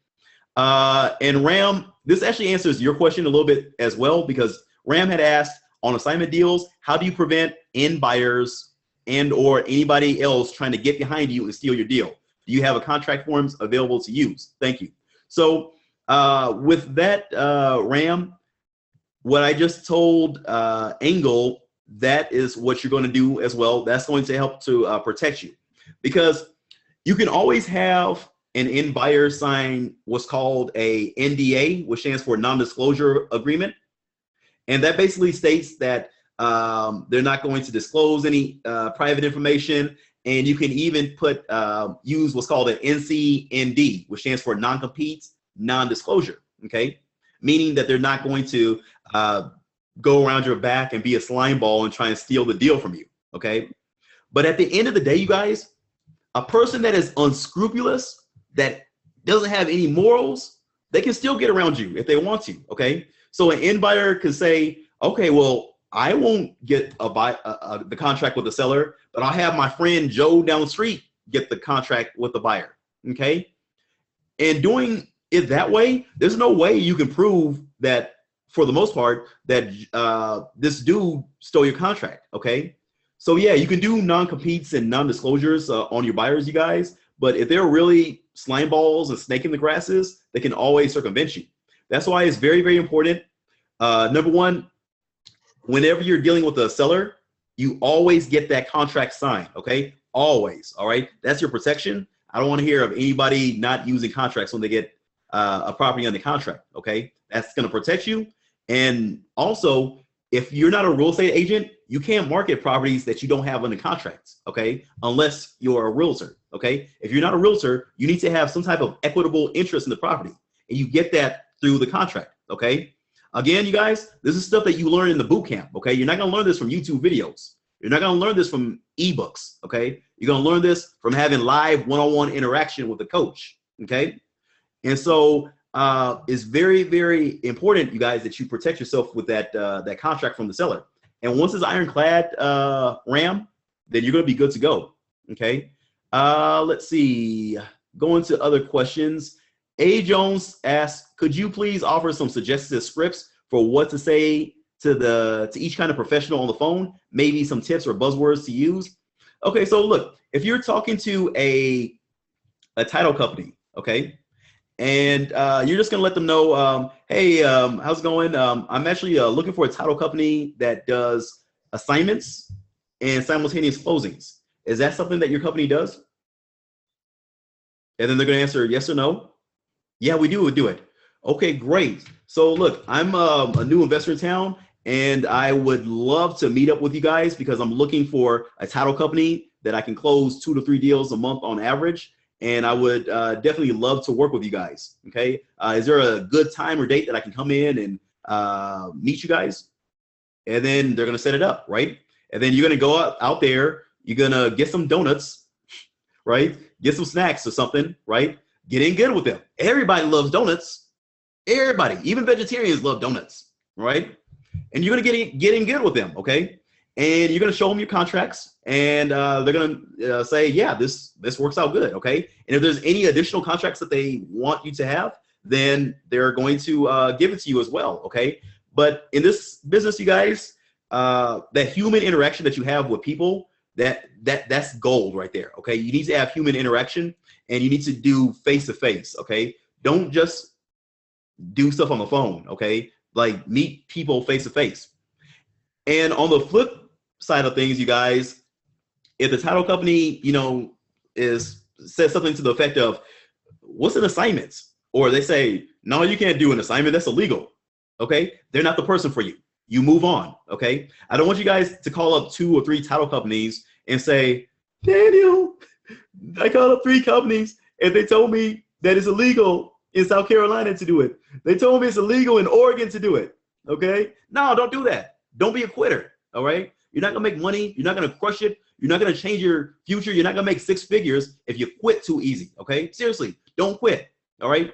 And Ram, this actually answers your question a little bit as well, because Ram had asked on assignment deals, how do you prevent end buyers and or anybody else trying to get behind you and steal your deal? Do you have a contract forms available to use? Thank you. So with that, Ram, what I just told Engel, that is what you're going to do as well. That's going to help to protect you, because you can always have an end buyer sign what's called a NDA, which stands for non-disclosure agreement. And that basically states that they're not going to disclose any private information. And you can even put use what's called an NCND, which stands for non-compete, non-disclosure, okay? Meaning that they're not going to go around your back and be a slime ball and try and steal the deal from you, okay? But at the end of the day, you guys, a person that is unscrupulous, that doesn't have any morals, they can still get around you if they want to, okay? So an end buyer could say, okay, well, I won't get the contract with the seller, but I'll have my friend Joe down the street get the contract with the buyer, okay? And doing it that way, there's no way you can prove that, for the most part, that this dude stole your contract, okay? So yeah, you can do non-competes and non-disclosures on your buyers, you guys, but if they're really slime balls and snake in the grasses, they can always circumvent you. That's why it's very, very important. Number one, whenever you're dealing with a seller, you always get that contract signed, okay? Always, all right? That's your protection. I don't want to hear of anybody not using contracts when they get a property under contract, okay? That's going to protect you. And also, if you're not a real estate agent, you can't market properties that you don't have under contracts, okay? Unless you're a realtor, okay? If you're not a realtor, you need to have some type of equitable interest in the property, and you get that through the contract, okay? Again, you guys, this is stuff that you learn in the boot camp, okay? You're not gonna learn this from YouTube videos. You're not gonna learn this from ebooks, okay? You're gonna learn this from having live one-on-one interaction with the coach, okay? And so it's very, very important, you guys, that you protect yourself with that that contract from the seller. And once it's ironclad, Ram, then you're gonna be good to go, okay? Let's see, going to other questions. A. Jones asks, could you please offer some suggested scripts for what to say to each kind of professional on the phone? Maybe some tips or buzzwords to use. Okay, so look, if you're talking to a title company, okay, and you're just gonna let them know, hey, how's it going? I'm actually looking for a title company that does assignments and simultaneous closings. Is that something that your company does? And then they're gonna answer yes or no. Yeah, we do it. Okay, great. So look, I'm a new investor in town, and I would love to meet up with you guys because I'm looking for a title company that I can close 2 to 3 deals a month on average. and I would definitely love to work with you guys. Okay, is there a good time or date that I can come in and meet you guys? And then they're gonna set it up, right? And then you're gonna go out there, you're gonna get some donuts, right? Get some snacks or something, right? Get in good with them. Everybody loves donuts. Everybody, even vegetarians love donuts, right? And you're gonna get in good with them, okay? And you're gonna show them your contracts, and they're gonna say, yeah, this works out good, okay? And if there's any additional contracts that they want you to have, then they're going to give it to you as well, okay? But in this business, you guys, that human interaction that you have with people, that's gold right there, okay? You need to have human interaction, and you need to do face-to-face, okay? Don't just do stuff on the phone, okay? Like, meet people face-to-face. And on the flip side of things, you guys, if the title company, you know, says something to the effect of, what's an assignment? Or they say, no, you can't do an assignment, that's illegal, okay? They're not the person for you. You move on, okay? I don't want you guys to call up 2 or 3 title companies and say, Daniel, I called up 3 companies and they told me that it's illegal in South Carolina to do it. They told me it's illegal in Oregon to do it, okay? No, don't do that. Don't be a quitter, all right? You're not gonna make money. You're not gonna crush it. You're not gonna change your future. You're not gonna make 6 figures if you quit too easy, okay? Seriously, don't quit, all right?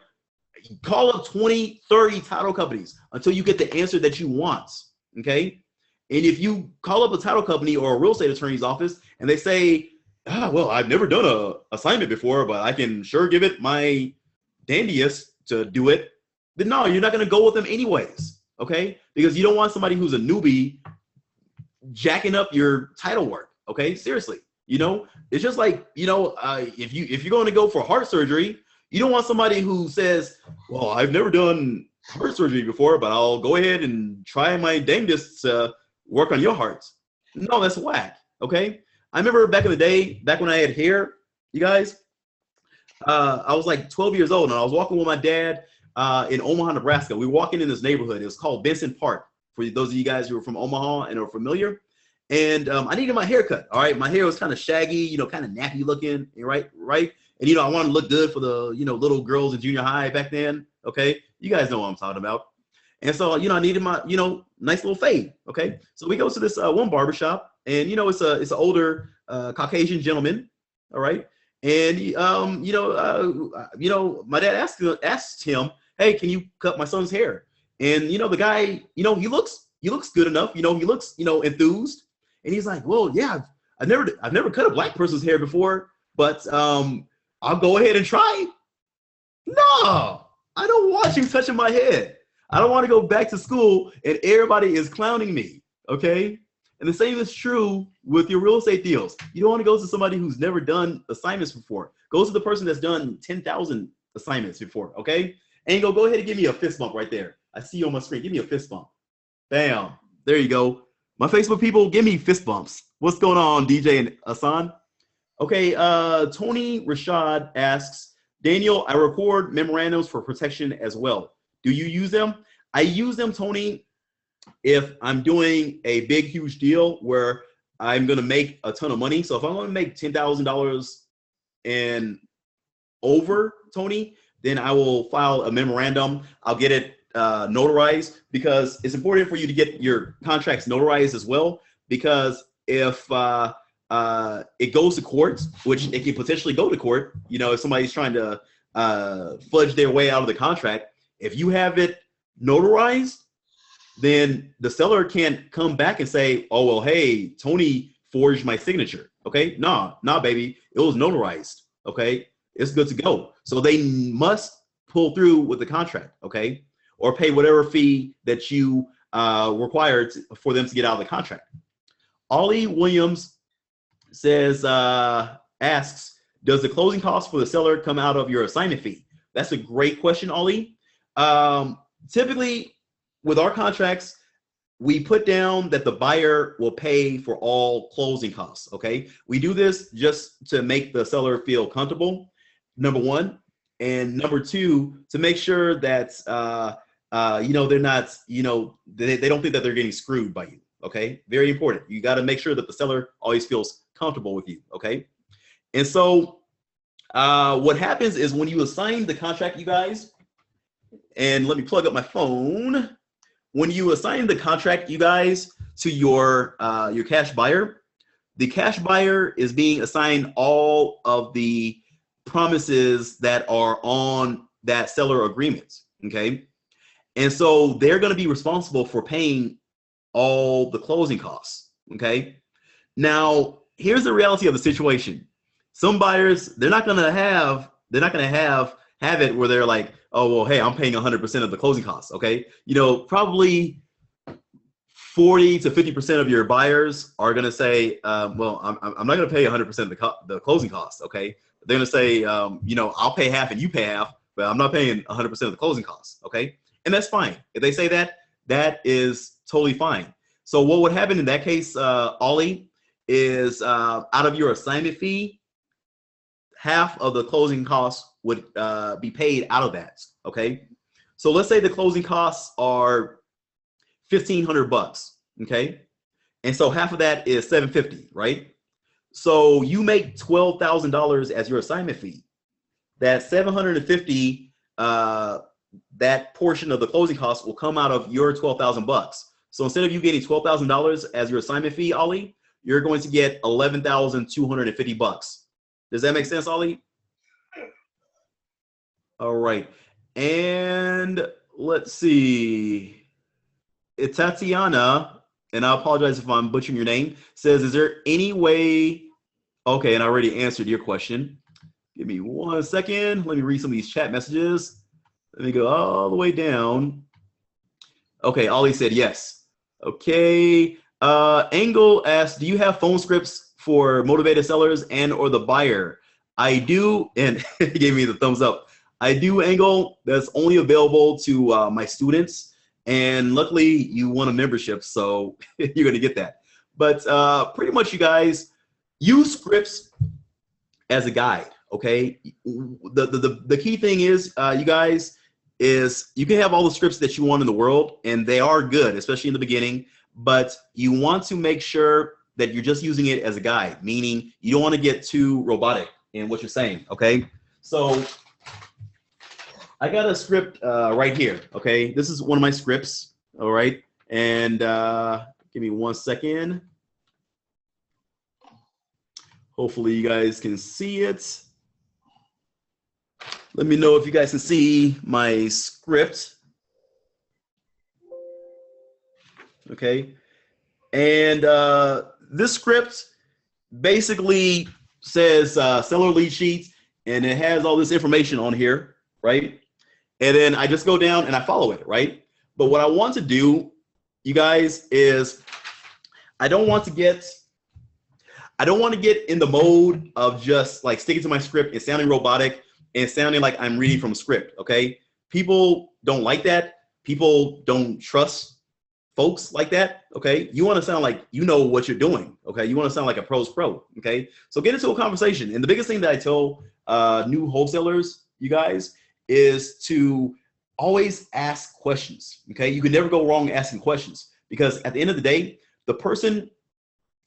Call up 20, 30 title companies until you get the answer that you want, okay? And if you call up a title company or a real estate attorney's office and they say, well, I've never done a assignment before, but I can sure give it my dandiest to do it, then no, you're not gonna go with them anyways, okay? Because you don't want somebody who's a newbie jacking up your title work, okay? Seriously, you know, it's just like, you know, if you're going to go for heart surgery, you don't want somebody who says, well, I've never done heart surgery before, but I'll go ahead and try my dangest to work on your heart. No, that's whack, okay? I remember back in the day, back when I had hair, you guys, I was like 12 years old, and I was walking with my dad in Omaha, Nebraska. We were walking in this neighborhood. It was called Benson Park, for those of you guys who are from Omaha and are familiar. And I needed my hair cut, all right? My hair was kind of shaggy, you know, kind of nappy looking, right? And, you know, I wanted to look good for the, you know, little girls in junior high back then, okay? You guys know what I'm talking about. And so, you know, I needed my, you know, nice little fade, okay? So we go to this one barbershop, and, you know, it's an older Caucasian gentleman, all right? And, you know, my dad asked him, hey, can you cut my son's hair? And, you know, the guy, you know, he looks good enough, you know, he looks, you know, enthused. And he's like, well, yeah, I've never cut a black person's hair before, but I'll go ahead and try. No, I don't want you touching my head. I don't want to go back to school and everybody is clowning me, okay? And the same is true with your real estate deals. You don't want to go to somebody who's never done assignments before. Go to the person that's done 10,000 assignments before, okay? And go ahead and give me a fist bump right there. I see you on my screen. Give me a fist bump. Bam. There you go. My Facebook people, give me fist bumps. What's going on, DJ and Hassan? Okay, Tony Rashad asks, Daniel, I record memorandums for protection as well. Do you use them? I use them, Tony, if I'm doing a big, huge deal where I'm going to make a ton of money. So if I'm going to make $10,000 and over, Tony, then I will file a memorandum. I'll get it notarized, because it's important for you to get your contracts notarized as well, because if it goes to court, which it can potentially go to court, you know, if somebody's trying to fudge their way out of the contract, if you have it notarized, then the seller can't come back and say, oh, well, hey, Tony forged my signature. Okay, nah, baby, it was notarized. Okay, it's good to go. So they must pull through with the contract, okay, or pay whatever fee that you required for them to get out of the contract. Ollie Williams says, asks, does the closing cost for the seller come out of your assignment fee? That's a great question, Ollie. Typically, with our contracts, we put down that the buyer will pay for all closing costs, okay? We do this just to make the seller feel comfortable, number one. And number two, to make sure that, you know, they're not, you know, they don't think that they're getting screwed by you, okay? Very important. You got to make sure that the seller always feels comfortable with you, okay? And so What happens is when you assign the contract, you guys, and let me plug up my phone. When you assign the contract, you guys, to your cash buyer, the cash buyer is being assigned all of the promises that are on that seller agreement. Okay. And so they're going to be responsible for paying all the closing costs. Okay. Now, here's the reality of the situation. Some buyers, they're not going to have it where they're like, oh, well, hey, I'm paying 100% of the closing costs. Okay. Probably 40 to 50% of your buyers are going to say, well, I'm not going to pay 100% of the closing costs. Okay. They're going to say, I'll pay half and you pay half, but I'm not paying 100% of the closing costs. Okay. And that's fine. If they say that, that is totally fine. So what would happen in that case, Ollie, is out of your assignment fee, half of the closing costs would be paid out of that. Okay. So let's say the closing costs are $1,500. Okay. And so half of that is $750, right? So you make $12,000 as your assignment fee. That $750, that portion of the closing costs will come out of your $12,000. So instead of you getting $12,000 as your assignment fee, Ollie, you're going to get $11,250. Does that make sense, Ollie? All right. And let's see. It's Tatiana, and I apologize if I'm butchering your name, says, is there any way? Okay, and I already answered your question. Give me 1 second. Let me read some of these chat messages. Let me go all the way down. Okay, Ollie said yes. Okay. Angle asked, do you have phone scripts for motivated sellers and or the buyer? I do, and he gave me the thumbs up. I do, Angle. That's only available to my students. And luckily, you won a membership, so you're going to get that. But pretty much, you guys, use scripts as a guide, okay? The key thing is, you guys, is you can have all the scripts that you want in the world, and they are good, especially in the beginning, but you want to make sure that you're just using it as a guide, meaning you don't want to get too robotic in what you're saying, okay? So I got a script right here, okay? This is one of my scripts, all right? And give me 1 second. Hopefully you guys can see it. Let me know if you guys can see my script. Okay. And this script basically says seller lead sheets, and it has all this information on here, right? And then I just go down and I follow it, right? But what I want to do, you guys, is I don't want to get in the mode of just like sticking to my script and sounding robotic and sounding like I'm reading from a script, okay? People don't like that. People don't trust folks like that, okay? You want to sound like you know what you're doing, okay? You want to sound like a pro's pro, okay? So get into a conversation. And the biggest thing that I tell new wholesalers, you guys, is to always ask questions, okay? You can never go wrong asking questions, because at the end of the day, the person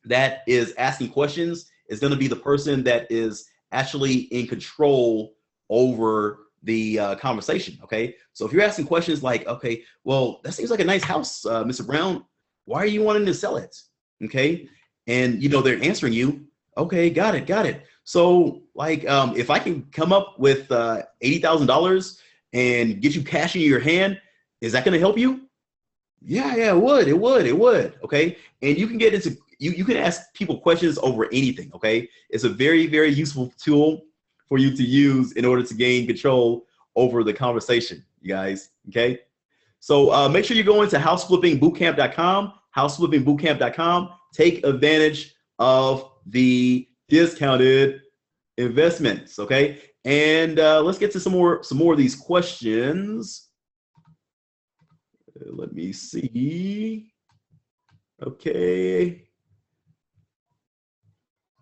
that is asking questions is going to be the person that is actually in control over the conversation, okay? So if you're asking questions like, okay, well, that seems like a nice house, Mr. Brown. Why are you wanting to sell it? Okay? And, they're answering you, okay, got it. So, like, if I can come up with $80,000 and get you cash in your hand, is that going to help you? Yeah, it would. Okay. And you can get into, you can ask people questions over anything. Okay. It's a very, very useful tool for you to use in order to gain control over the conversation, you guys. Okay. So make sure you go into houseflippingbootcamp.com, houseflippingbootcamp.com. Take advantage of the discounted investments. Okay. And let's get to some more of these questions. Let me see. Okay.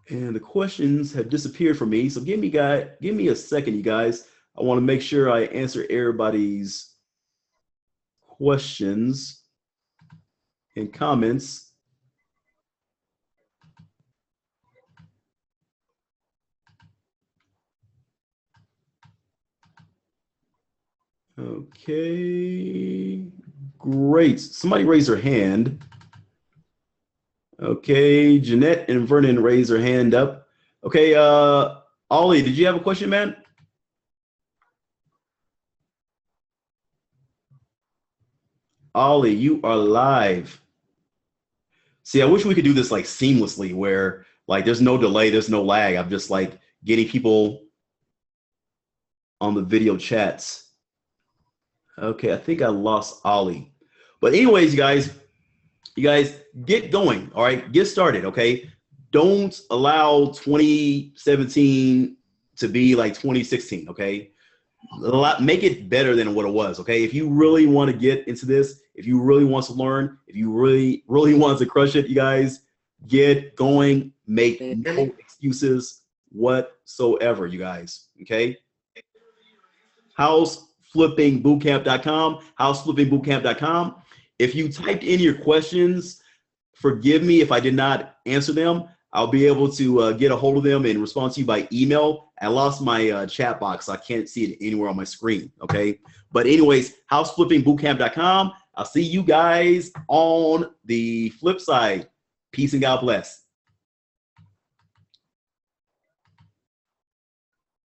And the questions have disappeared from me. So give me a second, you guys. I want to make sure I answer everybody's questions and comments. Okay, great. Somebody raise their hand. Okay, Jeanette and Vernon raise their hand up. Okay, Ollie, did you have a question, man? Ollie, you are live. See, I wish we could do this like seamlessly where like there's no delay, there's no lag. I'm just like getting people on the video chats. Okay, I think I lost Ollie. But anyways, you guys get going, all right? Get started, okay? Don't allow 2017 to be like 2016, okay? Make it better than what it was, okay? If you really want to get into this, if you really want to learn, if you really want to crush it, you guys, get going. Make no excuses whatsoever, you guys, okay? Houseflippingbootcamp.com, houseflippingbootcamp.com. If you typed in your questions, forgive me if I did not answer them. I'll be able to get a hold of them and respond to you by email. I lost my chat box, so I can't see it anywhere on my screen, okay? But anyways, houseflippingbootcamp.com. I'll see you guys on the flip side. Peace and God bless.